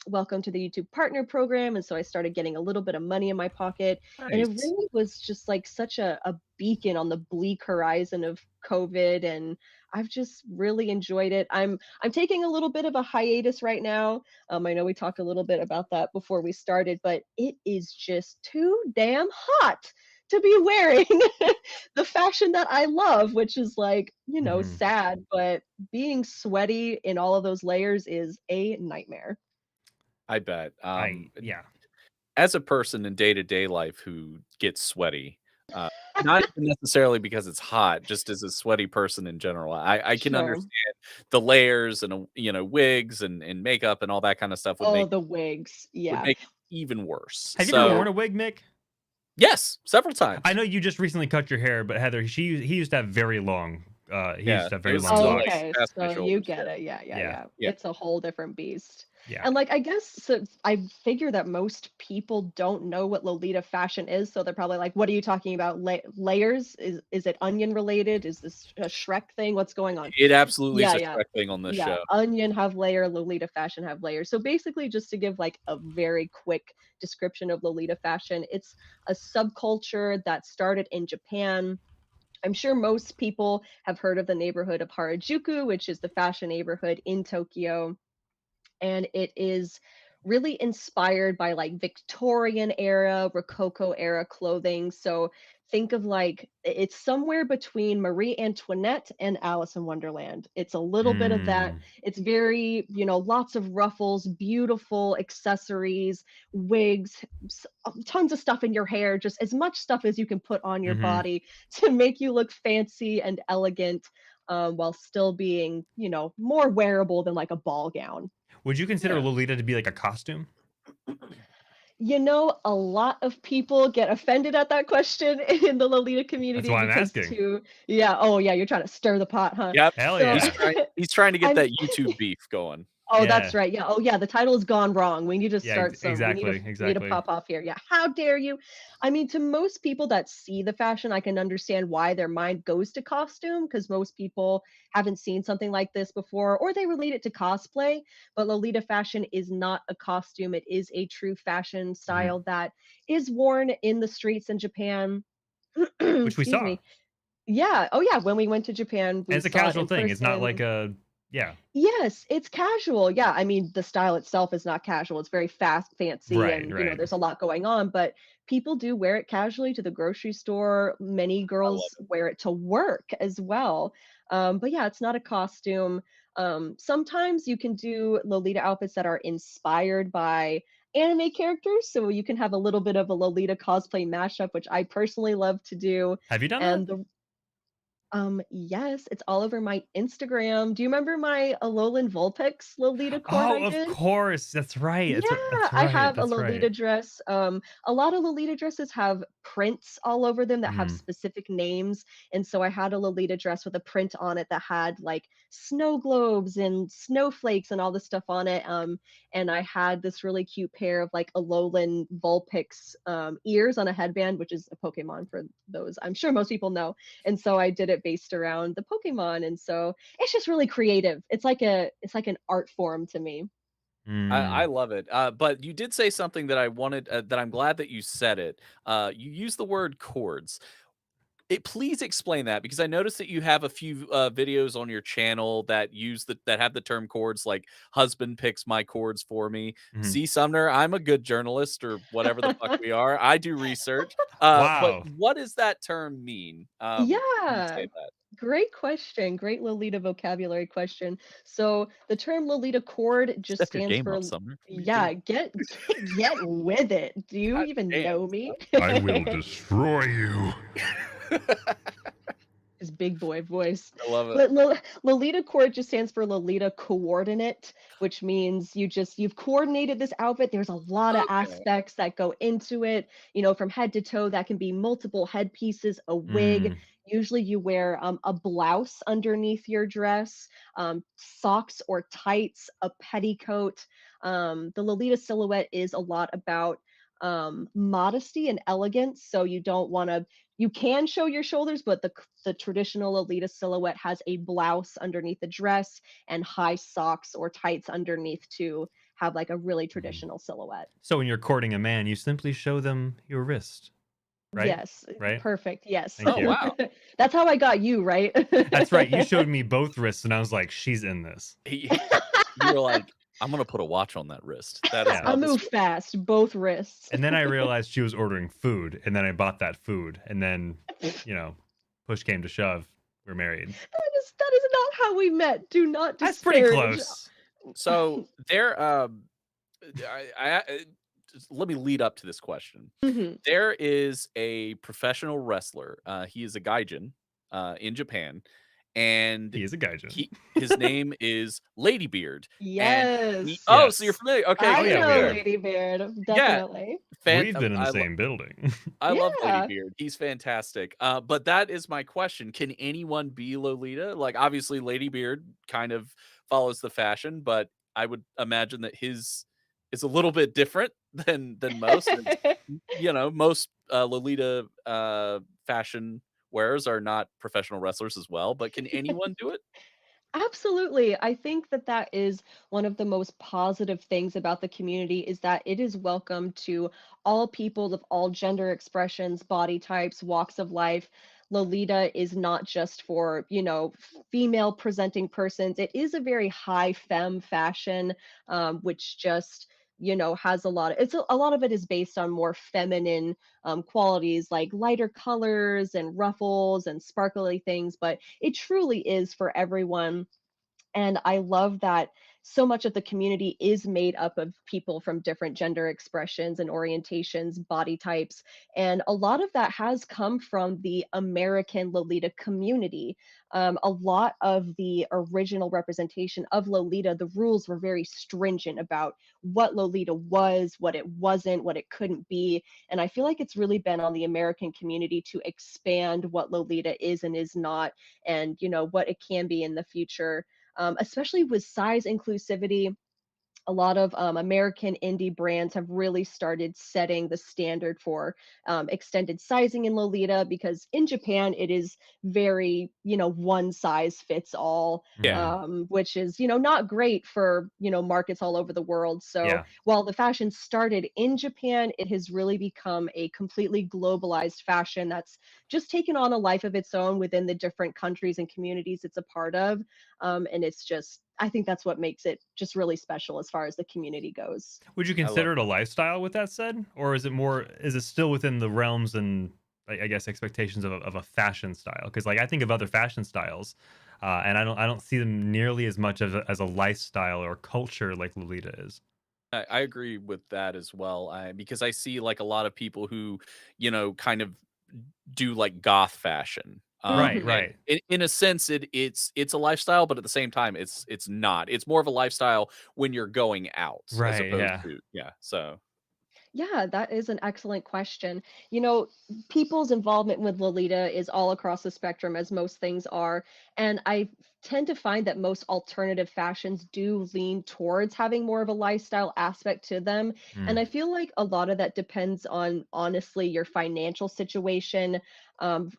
welcome to the YouTube partner program. And so I started getting a little bit of money in my pocket. And it Nice. really was just like such a beacon on the bleak horizon of COVID. And I've just really enjoyed it. I'm taking a little bit of a hiatus right now. I know we talked a little bit about that before we started, but it is just too damn hot to be wearing the fashion that I love, which is like, Mhm. sad, but being sweaty in all of those layers is a nightmare. I bet. Yeah. As a person in day-to-day life who gets sweaty, uh, not even necessarily because it's hot, just as a sweaty person in general, I can Sure. understand the layers and, wigs and makeup and all that kind of stuff Oh, the wigs. would Yeah. make it even worse. Have you ever So, worn a wig, Mick? yes, several I times. know you just recently cut your hair, but Heather, he used to have very long. He used Yeah, to have very those long are Oh, like locks. okay. past my So you shoulders. get Yeah. it. Yeah, yeah, Yeah. yeah. Yeah. It's a whole different beast. Yeah. And like I guess so I figure that most people don't know what Lolita fashion is, so they're probably like, "What are you talking about? Layers? Is it onion related? Is this a Shrek thing? What's going on?" It absolutely is Yeah, a yeah. Shrek thing on this Yeah, show. onion have layer, Lolita fashion have layers. So basically, just to give like a very quick description of Lolita fashion, it's a subculture that started in Japan. I'm sure most people have heard of the neighborhood of Harajuku, which is the fashion neighborhood in Tokyo, and it is really inspired by like Victorian era, Rococo era clothing. So think of like it's somewhere between Marie Antoinette and Alice in Wonderland. It's a little bit of that. Mm. It's very, lots of ruffles, beautiful accessories, wigs, tons of stuff in your hair, just as much stuff as you can put on your Hmm. body to make you look fancy and elegant. While still being, more wearable than like a ball gown. Would you consider Yeah. Lolita to be like a costume? A lot of people get offended at that question in the Lolita That's community why I'm because asking. yeah, oh yeah, you're trying to stir the pot, huh? Yep. Hell So yeah. He's trying to get I'm that YouTube beef going. Oh, Yeah. that's right. Yeah. Oh, yeah. The title's gone wrong. We need to Yeah, start some. We exactly. need to Exactly. pop off here. Yeah. How dare you? I mean, to most people that see the fashion, I can understand why their mind goes to costume because most people haven't seen something like this before, or they relate it to cosplay. But Lolita fashion is not a costume. It is a true fashion Mhm. style that is worn in the streets in Japan. Which we Excuse saw. me. Yeah. Oh, yeah. When we went to Japan, And we it's a saw it casual in thing. It's not like person. yeah. Yes, it's casual. Yeah, I mean, the style itself is not casual. It's very fast, fancy, Right, and right. there's a lot going on, but people do wear it casually to the grocery store. Many I love girls wear it to work as well. But yeah, it's not a costume. Sometimes you can do Lolita outfits that are inspired by anime characters, so you can have a little bit of a Lolita cosplay mashup, which I personally love to do. Have you done that? And yes, it's all over my Instagram. Do you remember my Alolan Vulpix Lolita cord I Oh, of did? course. That's right. Yeah, That's I right. have a That's Lolita right. dress. A lot of Lolita dresses have prints all over them that have Mhm. specific names, and so I had a Lolita dress with a print on it that had like snow globes and snowflakes and all this stuff on it. And I had this really cute pair of like Alolan Vulpix ears on a headband, which is a Pokemon for those I'm sure most people know. And so I did it based around the Pokemon, and so it's just really creative. It's like an art form to me. I Mm. love it. But you did say something that I wanted that I'm glad that you said it. You used the word chords. Please explain that because I noticed that you have a few videos on your channel that that have the term chords, like husband picks my chords for me. Mhm. See, Sumner, I'm a good journalist or whatever the fuck we are. I do research. But Wow. what does that term mean? When you Yeah, say that? great question. Great Lolita vocabulary question. So the term Lolita chord just Step your stands game for up, Sumner. What are you doing? yeah, get with it. Do you God even damn, know me? I will destroy you. His big boy voice. I love it. But Lolita chord just stands for Lolita coordinate, which means you've coordinated this outfit. There's a lot of Okay. aspects that go into it, from head to toe. That can be multiple headpieces, a wig. Mm. Usually you wear a blouse underneath your dress, socks or tights, a petticoat. The Lolita silhouette is a lot about modesty and elegance. So you can show your shoulders, but the traditional Lolita silhouette has a blouse underneath the dress and high socks or tights underneath to have like a really Mhm. traditional silhouette. So when you're courting a man, you simply show them your wrist, right? Yes, Right? perfect. Yes. Thank Oh you. wow. That's how I got you, right? That's right. You showed me both wrists, and I was like, she's in this. You were like, I'm gonna put a watch on that wrist. That is Yeah. how I this move works. fast, both wrists. And then I realized she was ordering food, and then I bought that food, and then, push came to shove. We're married. That is not how we met. Do not That's pretty disparage. close. So there, just let me lead up to this question. Mhm. There is a professional wrestler. He is a gaijin in Japan, and He is a gaijin. his name is Ladybeard. And Yes. oh, so you're Yes. familiar? Okay, I yeah, we know are. Lady Beard, yeah, definitely. We've been in the same building. I love Yeah. Ladybeard. He's fantastic. But that is my question. Can anyone be Lolita? Like, obviously, Ladybeard kind of follows the fashion, but I would imagine that his is a little bit different than most. And, most Lolita fashion wearers are not professional wrestlers as well. But can anyone do it? Absolutely. I think that that is one of the most positive things about the community is that it is welcome to all people of all gender expressions, body types, walks of life. Lolita is not just for, female presenting persons. It is a very high femme fashion, which just, has a lot of a lot of it is based on more feminine qualities like lighter colors and ruffles and sparkly things, but it truly is for everyone. And I love that so much of the community is made up of people from different gender expressions and orientations, body types. And a lot of that has come from the American Lolita community. A lot of the original representation of Lolita, the rules were very stringent about what Lolita was, what it wasn't, what it couldn't be. And I feel like it's really been on the American community to expand what Lolita is and is not, and what it can be in the future, especially with size inclusivity. A lot of American indie brands have really started setting the standard for extended sizing in Lolita, because in Japan it is very, one size fits all, Yeah. which is, not great for, markets all over the world. So Yeah. while the fashion started in Japan, it has really become a completely globalized fashion that's just taken on a life of its own within the different countries and communities it's a part of. And it's just, I think that's what makes it just really special as far as the community goes. Would you I love consider it a lifestyle with that said? Or is it still within the realms and I guess expectations of a fashion style? Because like I think of other fashion styles, and I don't see them nearly as much as a lifestyle or culture like Lolita is. I agree with that as well. Because I see like a lot of people who, kind of do like goth fashion. Right, Mhm. And right. in a sense, it's a lifestyle, but at the same time, it's not. It's more of a lifestyle when you're going out as Right, opposed yeah. to yeah. So Yeah, that is an excellent question. You know, people's involvement with Lolita is all across the spectrum, as most things are. And I tend to find that most alternative fashions do lean towards having more of a lifestyle aspect to them. And Mm. I feel like a lot of that depends on, honestly, your financial situation.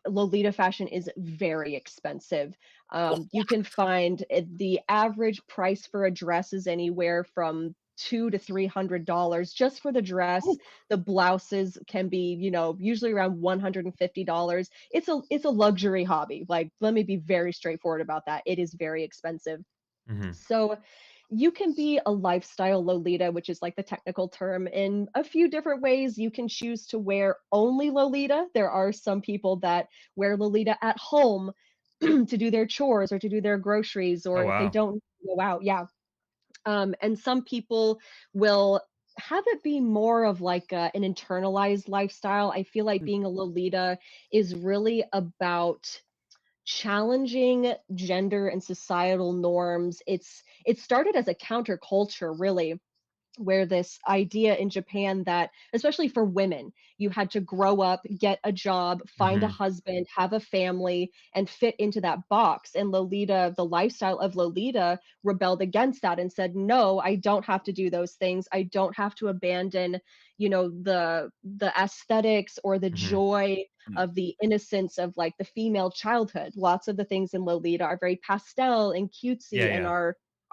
Lolita fashion is very expensive. You can find the average price for a dress is anywhere from $200 to $300 just for the dress. The blouses can be, usually around $150. It's a luxury hobby. Like, let me be very straightforward about that. It is very expensive. Hmm. So you can be a lifestyle Lolita, which is like the technical term, in a few different ways. You can choose to wear only Lolita. There are some people that wear Lolita at home to do their chores or to do their groceries, Oh or if they wow. don't go out. Yeah. And some people will have it be more of like an internalized lifestyle. I feel like being a Lolita is really about challenging gender and societal norms. It started as a counterculture, really, where this idea in Japan that, especially for women, you had to grow up, get a job, find a Hmm. husband, have a family, and fit into that box. And Lolita, the lifestyle of Lolita, rebelled against that and said, "No, I don't have to do those things. I don't have to abandon, the aesthetics or the Hmm. joy mm, of the innocence of like the female childhood." Lots of the things in Lolita are very pastel and Yeah, cutesy and yeah.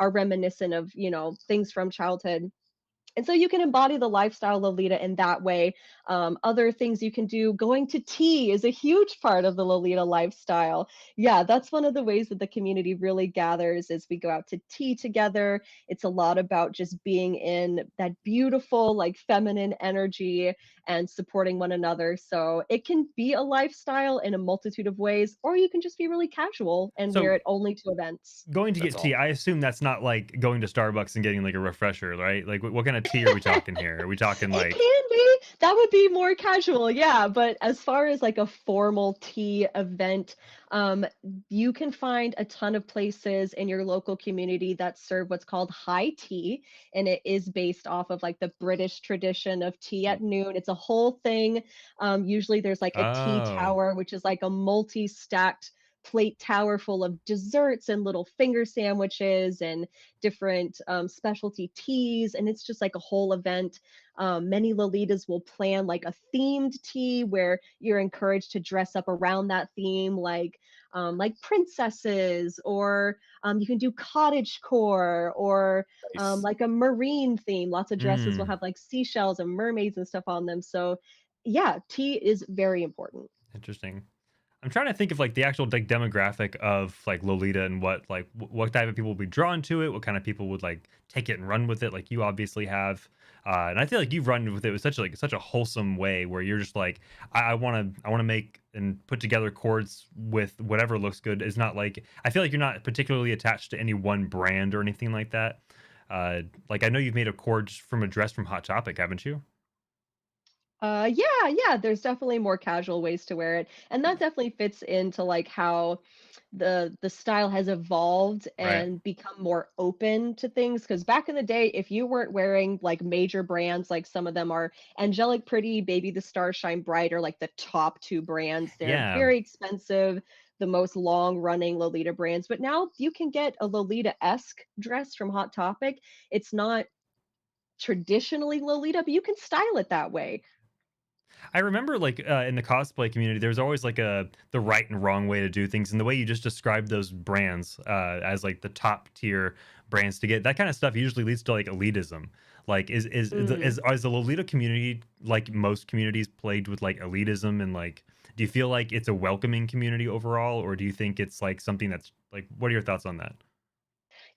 are reminiscent of, things from childhood. And so you can embody the lifestyle Lolita in that way. Other things you can do, going to tea is a huge part of the Lolita lifestyle. Yeah, that's one of the ways that the community really gathers is we go out to tea together. It's a lot about just being in that beautiful, like feminine energy and supporting one another. So it can be a lifestyle in a multitude of ways, or you can just be really casual and wear So it only to events. going to that's get all. tea, I assume that's not like going to Starbucks and getting like a refresher, right? Like what kind of tea are we talking here? Are we talking It like can be. That would be more casual, yeah. But as far as like a formal tea event, um, you can find a ton of places in your local community that serve what's called high tea, and it is based off of like the British tradition of tea Mm, at noon. It's a whole thing. Usually there's like a tea oh. tower, which is like a multi-stacked plate tower full of desserts and little finger sandwiches and different specialty teas, and it's just like a whole event. Many Lolitas will plan like a themed tea where you're encouraged to dress up around that theme, like princesses, or you can do cottage core, or Nice. like a marine theme. Lots of dresses will Mm, have like seashells and mermaids and stuff on them. So yeah, tea is very important. interesting. I'm trying to think of like the actual like demographic of like Lolita and what like what type of people would be drawn to it, what kind of people would like take it and run with it, like you obviously have. And I feel like you've run with it with such a wholesome way where you're just like I want to make and put together chords with whatever looks good. It's not like I feel like you're not particularly attached to any one brand or anything like that. Like I know you've made a chord just from a dress from Hot Topic, haven't you? Yeah, there's definitely more casual ways to wear it, and that definitely fits into like how the style has evolved Right. and become more open to things. Because back in the day, if you weren't wearing like major brands, like some of them are Angelic Pretty, Baby the Stars Shine Bright, are like the top two brands. They're Yeah. very expensive, the most long running Lolita brands. But now you can get a Lolita-esque dress from Hot Topic. It's not traditionally Lolita, but you can style it that way. I remember like in the cosplay community, there's always like the right and wrong way to do things, and the way you just described those brands as like the top tier brands to get that kind of stuff usually leads to like elitism. Like is the Lolita community like most communities plagued with like elitism and like do you feel like it's a welcoming community overall, or do you think it's like something that's like what are your thoughts on that?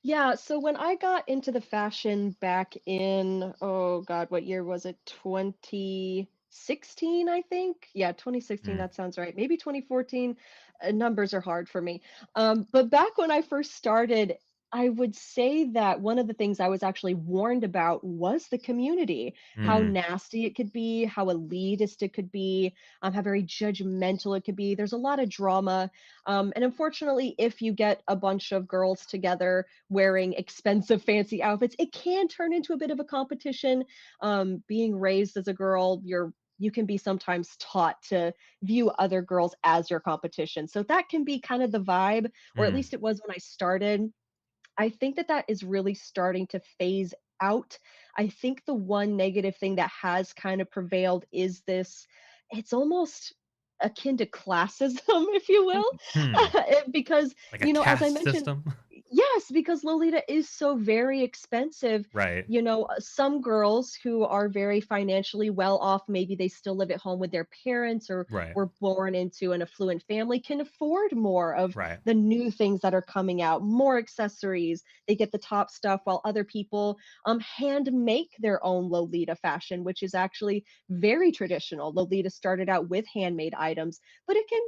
Yeah, so when I got into the fashion back in, oh God, what year was it? 2016, I think. Yeah, 2016, Mm, that sounds right. Maybe 2014. Numbers are hard for me. But back when I first started, I would say that one of the things I was actually warned about was the community, how mm, nasty it could be, how elitist it could be, how very judgmental it could be. There's a lot of drama. And unfortunately, if you get a bunch of girls together wearing expensive, fancy outfits, it can turn into a bit of a competition. Being raised as a girl, you can be sometimes taught to view other girls as your competition. So that can be kind of the vibe, or at mm. least it was when I started. I think that that is really starting to phase out. I think the one negative thing that has kind of prevailed is this, it's almost akin to classism, if you will. Hmm. Because, Like a as I caste mentioned, system. yes, because Lolita is so very expensive. Right. Some girls who are very financially well off, maybe they still live at home with their parents or Right. were born into an affluent family, can afford more of Right. the new things that are coming out, more accessories. They get the top stuff, while other people hand make their own Lolita fashion, which is actually very traditional. Lolita started out with handmade items, but it can,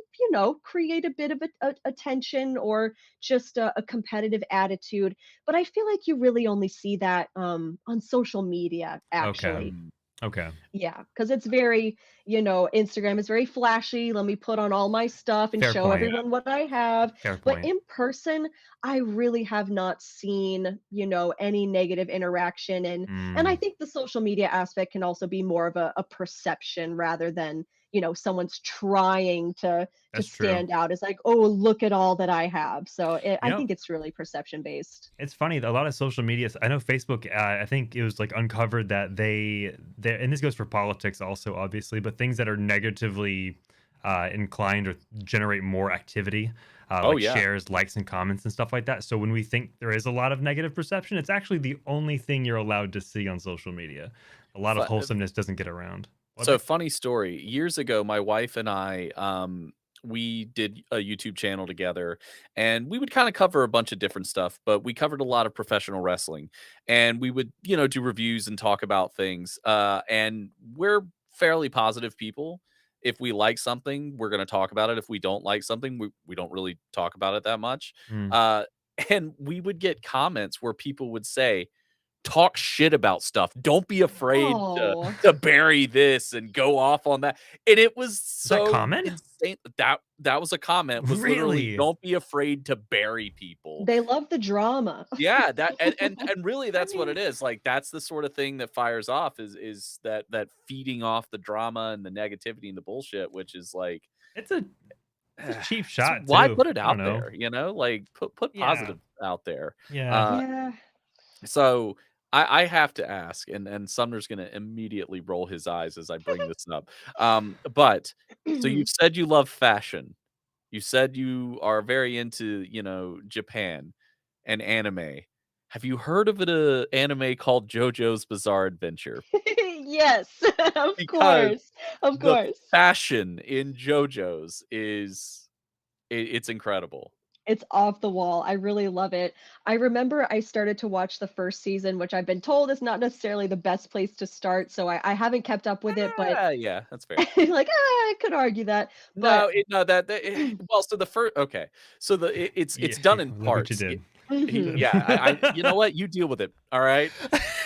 create a bit of a tension or just a competitive attitude. But I feel like you really only see that on social media, Okay. actually. Mm. Okay. Yeah, because it's very, Instagram is very flashy. Let me put on all my stuff and Fair show point. everyone what I have. Fair But point. in person, I really have not seen, any negative interaction. And I Mm, think the social media aspect can also be more of a perception rather than, someone's trying to that's true. stand out. It's like, oh, look at all that I have. So You I know, think it's really perception based. it's funny. A lot of social media. I know Facebook. I think it was like uncovered that and this goes for politics also, obviously, but things that are negatively inclined or generate more activity, Oh like yeah. shares, likes, and comments and stuff like that. So when we think there is a lot of negative perception, it's actually the only thing you're allowed to see on social media. A lot of Fu- wholesomeness doesn't get around. What So about? funny story. Years ago, my wife and I, we did a YouTube channel together, and we would kind of cover a bunch of different stuff. But we covered a lot of professional wrestling, and we would, do reviews and talk about things. And we're fairly positive people. If we like something, we're going to talk about it. If we don't like something, we don't really talk about it that much. Mm, Uh, and we would get comments where people would say, talk shit about stuff. Don't be afraid to Oh, bury this and go off on that. And it was was that so common? insane. That was a comment, was literally, Really? don't be afraid to bury people. they love the drama. Yeah, that and really I that's what it mean, is. Like that's the sort of thing that fires off is that feeding off the drama and the negativity and the bullshit, which is like it's a It's a cheap So shot why too. put it I don't out know. there? You know, like put Yeah. positive out there. Yeah. Yeah. So I have to ask, and Sumner's gonna immediately roll his eyes as I bring this up. But so you've said you love fashion. You said you are very into, Japan and anime. Have you heard of an anime called JoJo's Bizarre Adventure? Yes, of Because course. Of the course. fashion in JoJo's it's incredible. It's off the wall. I really love it. I remember I started to watch the first season, which I've been told is not necessarily the best place to start, so I haven't kept up with it, but Yeah, that's fair. like, I could argue that. But No, well, so the first okay. So it's done in Look what you parts. did. Mhm. Yeah, I you know what? You deal with it. All right.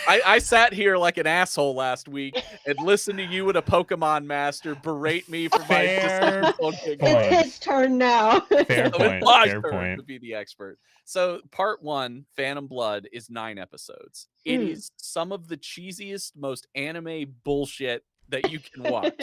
I sat here like an asshole last week and listened to you and a Pokemon master berate me for my Fair decisions on King point. It's his turn now. Fair So point. it's my Fair turn point. to be the expert. So part 1, Phantom Blood, is 9 episodes. It Mm. is some of the cheesiest, most anime bullshit that you can watch.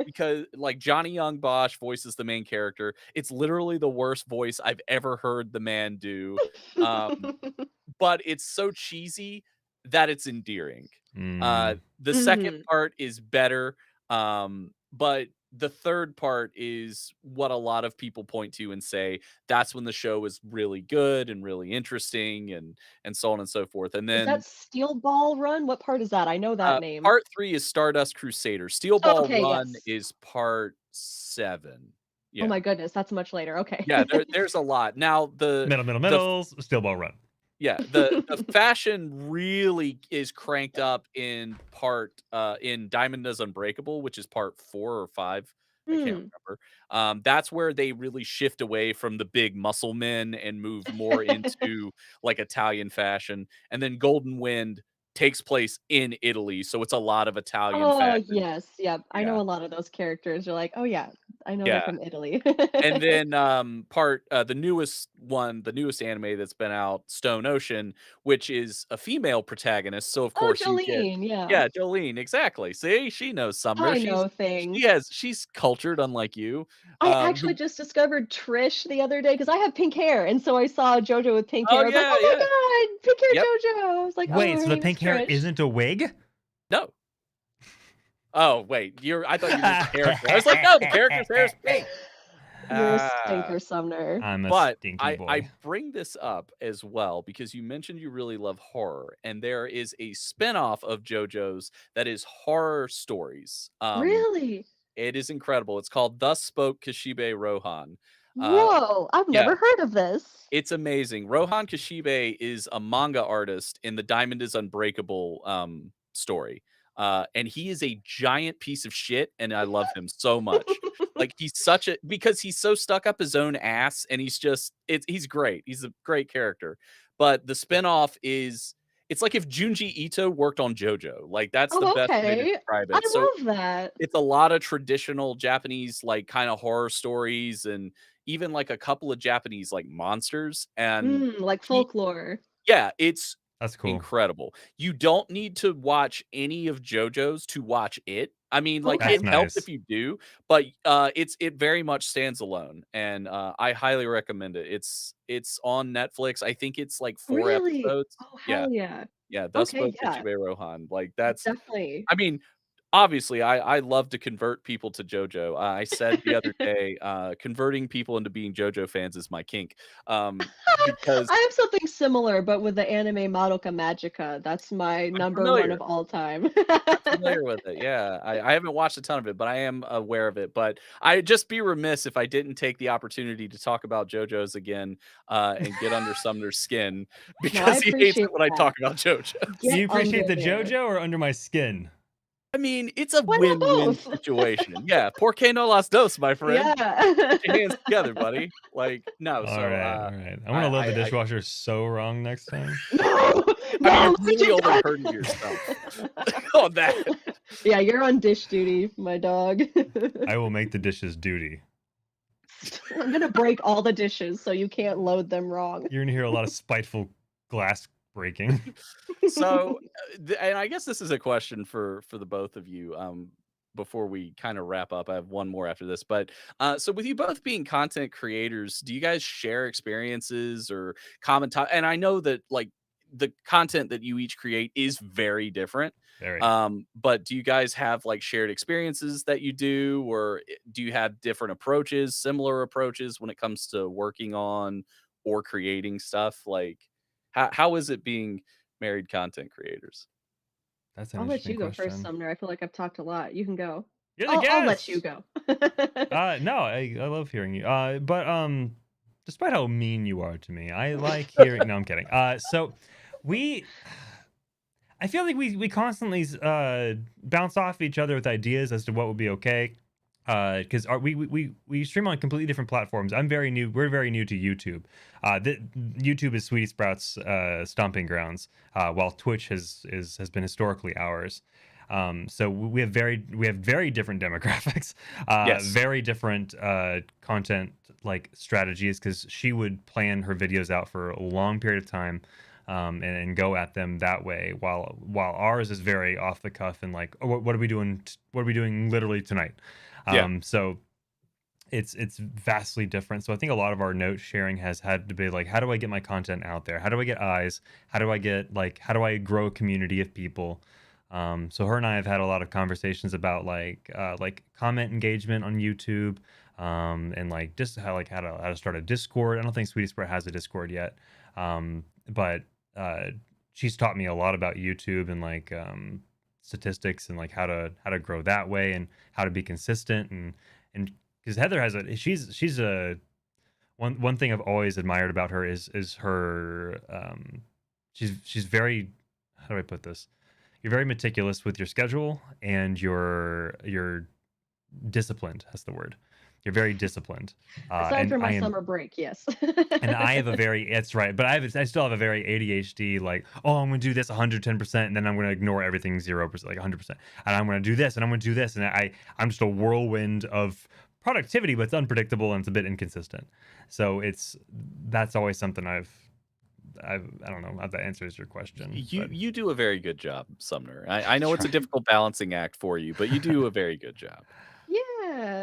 Because like Johnny Young Bosch voices the main character. It's literally the worst voice I've ever heard the man do. But it's so cheesy that it's endearing. Mm. The second Mhm. part is better, but the third part is what a lot of people point to and say that's when the show is really good and really interesting and so on and so forth. And Is that then Steel Ball Run? What part is that? I know that name. part 3 is Stardust Crusader. Steel Ball Okay, Run yes. is part 7. Oh Yeah. my goodness, that's much later. Okay. Yeah, there's a lot. Now Middles, Steel Ball Run. yeah, the fashion really is cranked up in Diamond is Unbreakable, which is part 4 or 5. I can't Hmm. remember. That's where they really shift away from the big muscle men and move more into like Italian fashion. And then Golden Wind takes place in Italy, so it's a lot of Italian Oh, fashion. yes. Yep. I Yeah. know a lot of those characters. You're like, "Oh, yeah. I know they're Yeah. from Italy." And then the newest anime that's been out, Stone Ocean, which is a female protagonist. So of Oh, course you get Jolene, yeah. yeah, Jolene, exactly. See, she knows Sumner. I know things. She's cultured, unlike you. I actually just discovered Trish the other day because I have pink hair, and so I saw JoJo with pink hair. I was like, Yeah, "Oh my yeah. god, pink hair Yep. JoJo." I was like, "Oh, Wait, her so the name is pink hair Trish." isn't a wig? No. Oh wait, I thought you meant the character. I was like, no, the character's hair is pink. You're a Ah. stinker, Sumner. I'm a But stinky boy. I bring this up as well because you mentioned you really love horror, and there is a spinoff of JoJo's that is horror stories. Really? It is incredible. It's called Thus Spoke Kishibe Rohan. Whoa, I've Yeah, never heard of this. it's amazing. Rohan Kishibe is a manga artist in the Diamond is Unbreakable story. And he is a giant piece of shit, and I love him so much. Like because he's so stuck up his own ass, and he's great. He's a great character. But the spinoff it's like if Junji Ito worked on JoJo. Like that's the Oh, best way to okay. describe I it. So love that. it's a lot of traditional Japanese like kind of horror stories and even like a couple of Japanese like monsters. And Like he folklore. yeah, it's That's cool. incredible. You don't need to watch any of JoJo's to watch it. I mean, like Okay. it That's helps nice. if you do, but it very much stands alone, and I highly recommend it. It's on Netflix. I think it's like 4 Really? episodes. Oh, Yeah, hell yeah. yeah. Thus Okay, spoke yeah, Ichibe Rohan. Like that's. definitely. I mean, obviously, I love to convert people to JoJo. I said the other day, converting people into being JoJo fans is my kink. Because I have something similar, but with the anime Madoka Magica. That's my I'm number one familiar. of all time. I'm familiar with it. Yeah, I haven't watched a ton of it, but I am aware of it. But I'd just be remiss if I didn't take the opportunity to talk about JoJo's again and get under Sumner's skin No, I because he hates appreciate it when I that. talk about JoJo. Get You appreciate under the there. JoJo or under my skin? I mean, it's a Why not win-win both? situation. Yeah, por qué no las dos, my friend? Yeah. Put your hands together, buddy. Like, no. All So, right, all right. I'm gonna load the dishwasher so wrong next time. No, I no, mean, what you're really you only done? hurting yourself on that. Yeah, you're on dish duty, my dog. I will make the dishes duty. I'm gonna break all the dishes so you can't load them wrong. You're gonna hear a lot of spiteful glass breaking. So, and I guess this is a question for the both of you. before we kind of wrap up. I have one more after this, but so with you both being content creators, do you guys share experiences or comment? And I know that like the content that you each create is very different. Very. But do you guys have like shared experiences that you do, or do you have different approaches, similar approaches when it comes to working on or creating stuff? Like, how is it being married content creators? That's an I'll let interesting you go first, question. Sumner. I feel like I've talked a lot. You can go. You're the I'll let you guest. go. No, I love hearing you. But despite how mean you are to me, I like hearing. No, I'm kidding. So we, I feel like we constantly bounce off each other with ideas as to what would be okay. Because we stream on completely different platforms. I'm very new. We're very new to YouTube. YouTube is Sweetie Sprout's stomping grounds, while Twitch has been historically ours. So we have very different demographics, Yes. very different content like strategies, because she would plan her videos out for a long period of time, and go at them that way, while ours is very off the cuff and like, oh, what are we doing? What are we doing literally tonight? Yeah. So it's vastly different. So I think a lot of our note sharing has had to be like, how do I get my content out there? How do I get eyes? How do I grow a community of people? So her and I have had a lot of conversations about like comment engagement on YouTube, and like just how to start a Discord. I don't think Sweetie Sprout has a Discord yet, but she's taught me a lot about YouTube and like statistics and like how to grow that way and how to be consistent, and because Heather has she's a one thing I've always admired about her is her she's very, how do I put this? You're very meticulous with your schedule, and you're disciplined. That's the word. You're very disciplined. Aside And from my I am, summer break, yes. and I have a very, it's right, but I still have a very ADHD, like, oh, I'm going to do this 110%, and then I'm going to ignore everything 0%, like 100%. And I'm going to do this, and I'm going to do this. And I'm just a whirlwind of productivity, but it's unpredictable and it's a bit inconsistent. So that's always something I don't know if that answers your question. You do a very good job, Sumner. I know it's a difficult balancing act for you, but you do a very good job.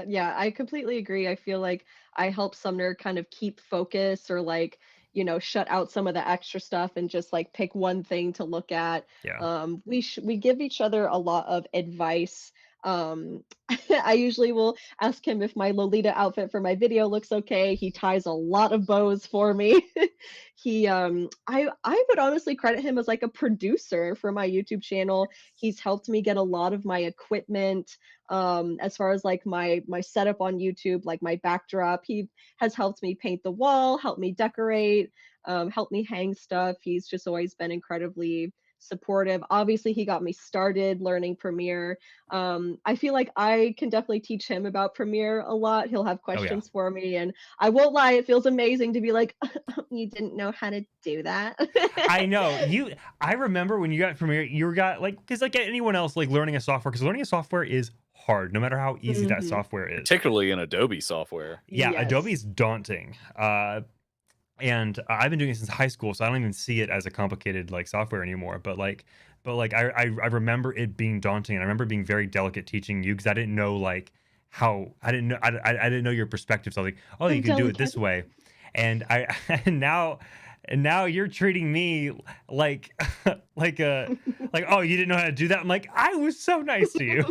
Yeah, I completely agree. I feel like I help Sumner kind of keep focus, or like, shut out some of the extra stuff and just like pick one thing to look at. Yeah. We give each other a lot of advice. Um, I usually will ask him if my Lolita outfit for my video looks okay. He ties a lot of bows for me. I would honestly credit him as like a producer for my YouTube channel. He's helped me get a lot of my equipment, as far as like my setup on YouTube, like my backdrop. He has helped me paint the wall, helped me decorate, helped me hang stuff. He's just always been incredibly supportive. Obviously, he got me started learning Premiere. I feel like I can definitely teach him about Premiere a lot. He'll have Oh yeah. questions for me, and I won't lie, it feels amazing to be like, you didn't know how to do that. I know you. I remember when you got Premiere, you got like, because like anyone else, like learning a software, because learning a software is hard, no matter how easy that Mhm. software is. Particularly in Adobe software. Yeah, Yes. Adobe's daunting. And I've been doing it since high school, so I don't even see it as a complicated like software anymore. But I remember it being daunting, and I remember being very delicate teaching you, because I didn't know like how I didn't know your perspective. So I was like, oh, So you can do it this delicate. way, and I and now you're treating me like like, oh, you didn't know how to do that. I'm like, I was so nice to you.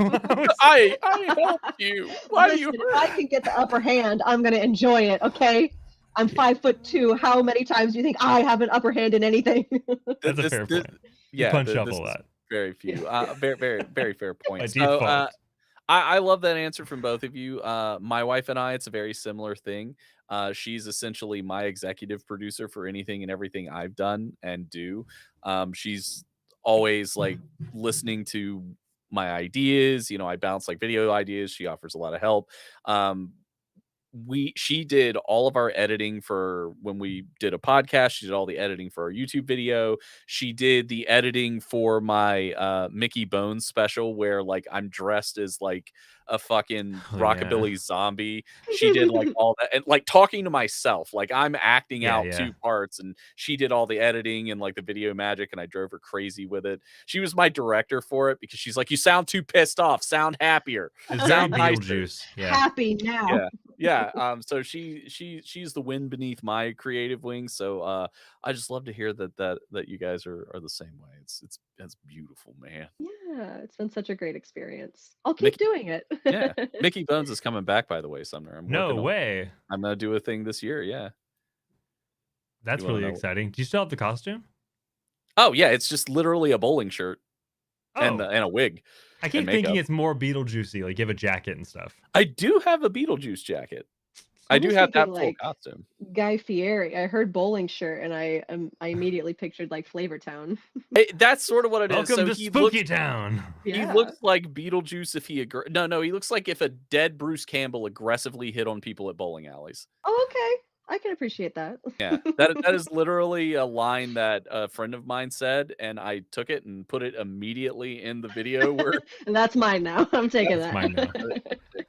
I helped you. Why do you? Listen, if I can get the upper hand, I'm gonna enjoy it. Okay. I'm 5'2". How many times do you think I have an upper hand in anything? That's a fair point. You Yeah, punch up this a is lot very few. Very fair by point. So, default. I love that answer from both of you. My wife and I, it's a very similar thing. She's essentially my executive producer for anything and everything I've done and do. She's always like listening to my ideas. I bounce like video ideas. She offers a lot of help. Um, she did all of our editing for when we did a podcast. She did all the editing for our YouTube video. She did the editing for my Mickey Bones special, where like I'm dressed as like a fucking Oh, yeah. rockabilly zombie. She did like all that, and like talking to myself, like I'm acting Yeah, out yeah. 2 parts, and she did all the editing and like the video magic, and I drove her crazy with it. She was my director for it because she's like, "You sound too pissed off. Sound happier. It's very Sound nicer." Beetlejuice. Yeah. Happy now. Yeah. So she's the wind beneath my creative wings. So I just love to hear that you guys are the same way. It's beautiful, man. Yeah, it's been such a great experience. I'll keep Mickey, doing it. yeah. Mickey Bones is coming back, by the way, Sumner. No way. I'm gonna do a thing this year. Yeah. That's You wanna really know? exciting. Do you still have the costume? Oh yeah, it's just literally a bowling shirt and Oh, a wig. I keep and thinking makeup. it's more Beetlejuicy. Like you have a jacket and stuff. I do have a Beetlejuice jacket. I I do was have that thinking full like costume. Guy Fieri. I heard bowling shirt, and I immediately pictured like Flavortown. That's sort of what it is. Welcome So to he Spooky looks Town. he Yeah. looks like Beetlejuice if he no, he looks like if a dead Bruce Campbell aggressively hit on people at bowling alleys. Oh, okay. I can appreciate that. Yeah, that is literally a line that a friend of mine said, and I took it and put it immediately in the video where And that's mine now. I'm taking That's that. mine now.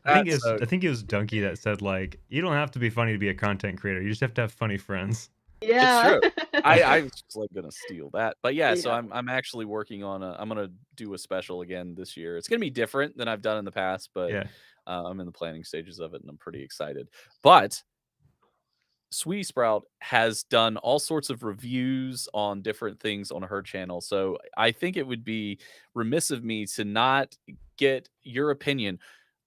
that's so I think it was Donkey that said like, you don't have to be funny to be a content creator. You just have to have funny friends. Yeah. true. I was just like gonna steal that. But yeah, so Yeah. I'm actually working on I'm gonna do a special again this year. It's gonna be different than I've done in the past, but Yeah. I'm in the planning stages of it and I'm pretty excited. But Sweetie Sprout has done all sorts of reviews on different things on her channel. So I think it would be remiss of me to not get your opinion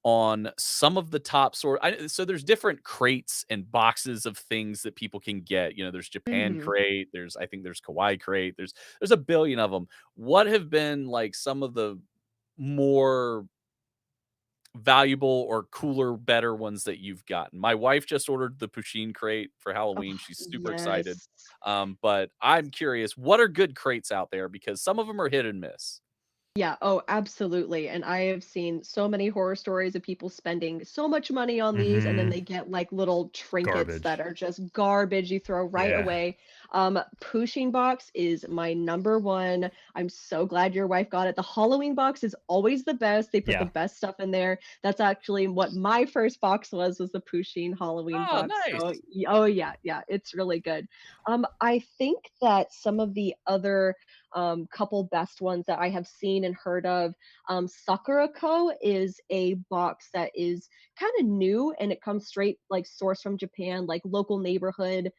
on some of the top so there's different crates and boxes of things that people can get. You know, there's Japan Mhm. crate, I think there's Kawaii crate, there's a billion of them. What have been like some of the more valuable or cooler, better ones that you've gotten? My wife just ordered the Pusheen crate for Oh, Halloween. She's super excited. yes. But I'm curious, what are good crates out there? Because some of them are hit and miss. Yeah, oh, absolutely. And I have seen so many horror stories of people spending so much money on these, and then Mhm. they get like little trinkets that Garbage. are just garbage you throw right Yeah. away. Pushing box is my number one. I'm so glad your wife got it. The Halloween box is always the best. They put the Yeah. best stuff in there. That's actually what my first box was the Pusheen Halloween Oh, box. nice. So, oh yeah, it's really good. I think that some of the other couple best ones that I have seen and heard of. Sakura Co. is a box that is kind of new and it comes straight like sourced from Japan, like local neighborhood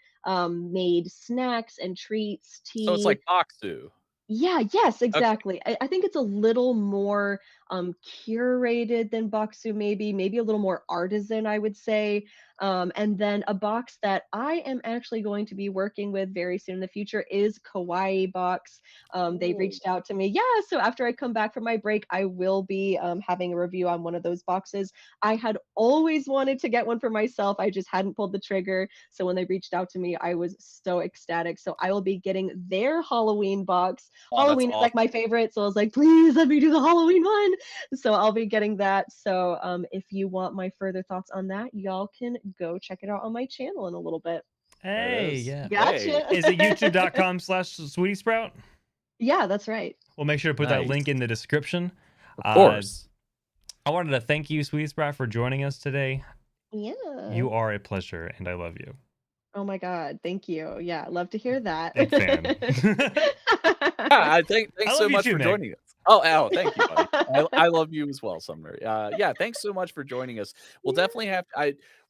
made snacks and treats, So it's like tea. Boxu. Yeah, yes, Okay. exactly. I think it's a little more curated than Boxu, maybe a little more artisan, I would say. And then a box that I am actually going to be working with very soon in the future is Kawaii Box. They Ooh. reached out to me. Yeah, so after I come back from my break, I will be having a review on one of those boxes. I had always wanted to get one for myself. I just hadn't pulled the trigger. So when they reached out to me, I was so ecstatic. So I will be getting their Halloween box. Oh, that's Halloween is like awesome. my favorite, so I was like, please let me do the Halloween one. So I'll be getting that. So if you want my further thoughts on that, y'all can go check it out on my channel in a little bit. There it Hey, is. yeah. Gotcha. Is it youtube.com/SweetieSprout? Yeah, that's right. We'll make sure to put that link Nice. in the description. Of course. I wanted to thank you, Sweetie Sprout, for joining us today. Yeah. You are a pleasure, and I love you. Oh my God. Thank you. Yeah, love to hear that. Big fan. Yeah, thanks I so love you much too, for Nick. joining us. Oh, thank you, buddy. I love you as well, Sumner. Yeah, thanks so much for joining us. We'll definitely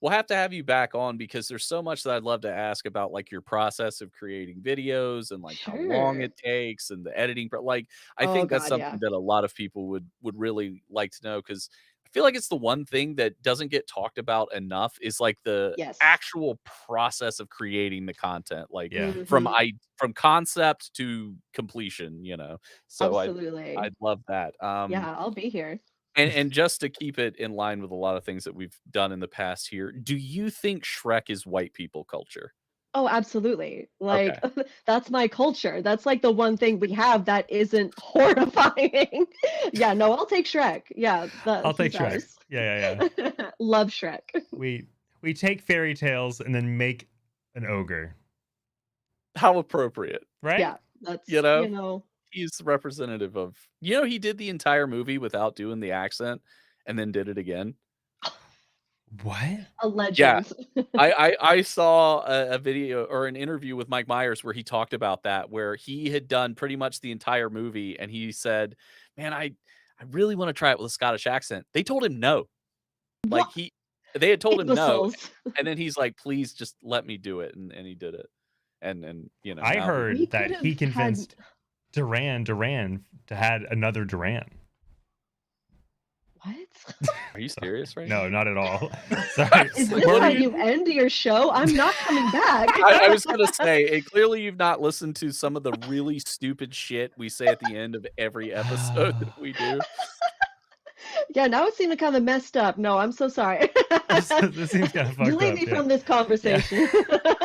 we'll have to have you back on because there's so much that I'd love to ask about, like your process of creating videos and like how long Sure. it takes and the editing. Like, I Oh think that's God, yeah. something that a lot of people would really like to know because I feel like it's the one thing that doesn't get talked about enough is like the Yes. actual process of creating the content, like Yeah. Mhm. from concept to completion, you know. So Absolutely. I'd love that. Yeah, I'll be here. And just to keep it in line with a lot of things that we've done in the past here, do you think Shrek is white people culture? Oh, absolutely. Okay. Like, that's my culture. That's like the one thing we have that isn't horrifying. Yeah, no, I'll take Shrek. Yeah, I'll take he's Shrek. ours. Yeah. Love Shrek. We take fairy tales and then make an ogre, How appropriate. right? Yeah, that's, You know, you know, he's representative of, he did the entire movie without doing the accent. and then did it again. What? A legend. I saw a video or an interview with Mike Myers where he talked about that, where he had done pretty much the entire movie, and he said, "Man, I really want to try it with a Scottish accent." They told him no. Like What? they had told him no, Imbeciles. and then he's like, "Please just let me do it," and he did it. And you know, I now heard We that could he have convinced Duran to had another Duran. What? Are you serious right No, now? not at all. Sorry. Is this What how were you end your show? I'm not coming back. I was gonna say, clearly you've not listened to some of the really stupid shit we say at the end of every episode that we do. Yeah, now it seemed kind of messed up. No, I'm so sorry. This seems kind of fucked Delete up. me Yeah. from this conversation. Thanks-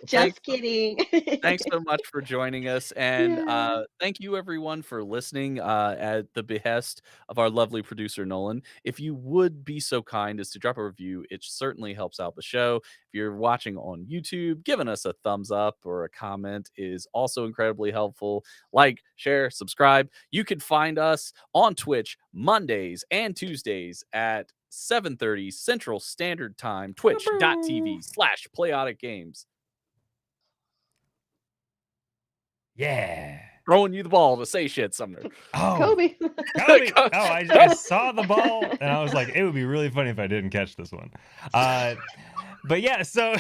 Just kidding. Thanks so much for joining us, and Yeah. thank you everyone for listening at the behest of our lovely producer Nolan. If you would be so kind as to drop a review, it certainly helps out the show. If you're watching on YouTube, giving us a thumbs up or a comment is also incredibly helpful. Like, share, subscribe. You can find us on Twitch Mondays and Tuesdays at 7:30 Central Standard Time, twitch.tv/Playotic Games. Yeah. Throwing you the ball to say shit, Sumner. Oh, Kobe. Kobe. Oh, I saw the ball and I was like, it would be really funny if I didn't catch this one. But yeah, so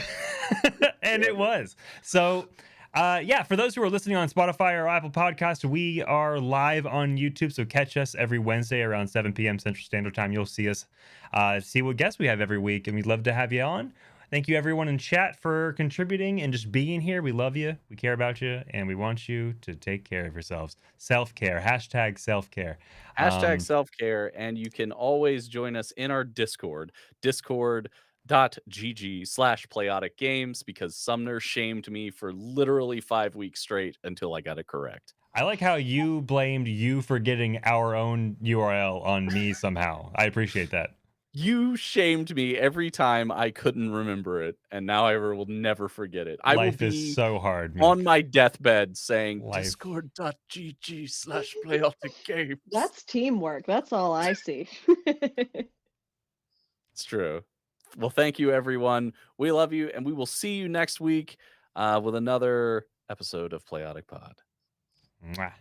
and it was. So yeah, for those who are listening on Spotify or Apple Podcasts, we are live on YouTube. So catch us every Wednesday around 7 p.m. Central Standard Time. You'll see us, see what guests we have every week, and we'd love to have you on. Thank you, everyone in chat, for contributing and just being here. We love you. We care about you, and we want you to take care of yourselves. Self-care. Hashtag self-care. Hashtag self-care. And you can always join us in our Discord, discord.gg/Playotic Games, because Sumner shamed me for literally 5 weeks straight until I got it correct. I like how you blamed you for getting our own URL on me somehow. I appreciate that. You shamed me every time I couldn't remember it, and now I will never forget it. I Life will is be so hard. on Mick. my deathbed saying Life. discord.gg/Playotic Games. That's teamwork. That's all I see. It's true. Well, thank you, everyone. We love you, and we will see you next week with another episode of Playotic Pod. Mwah.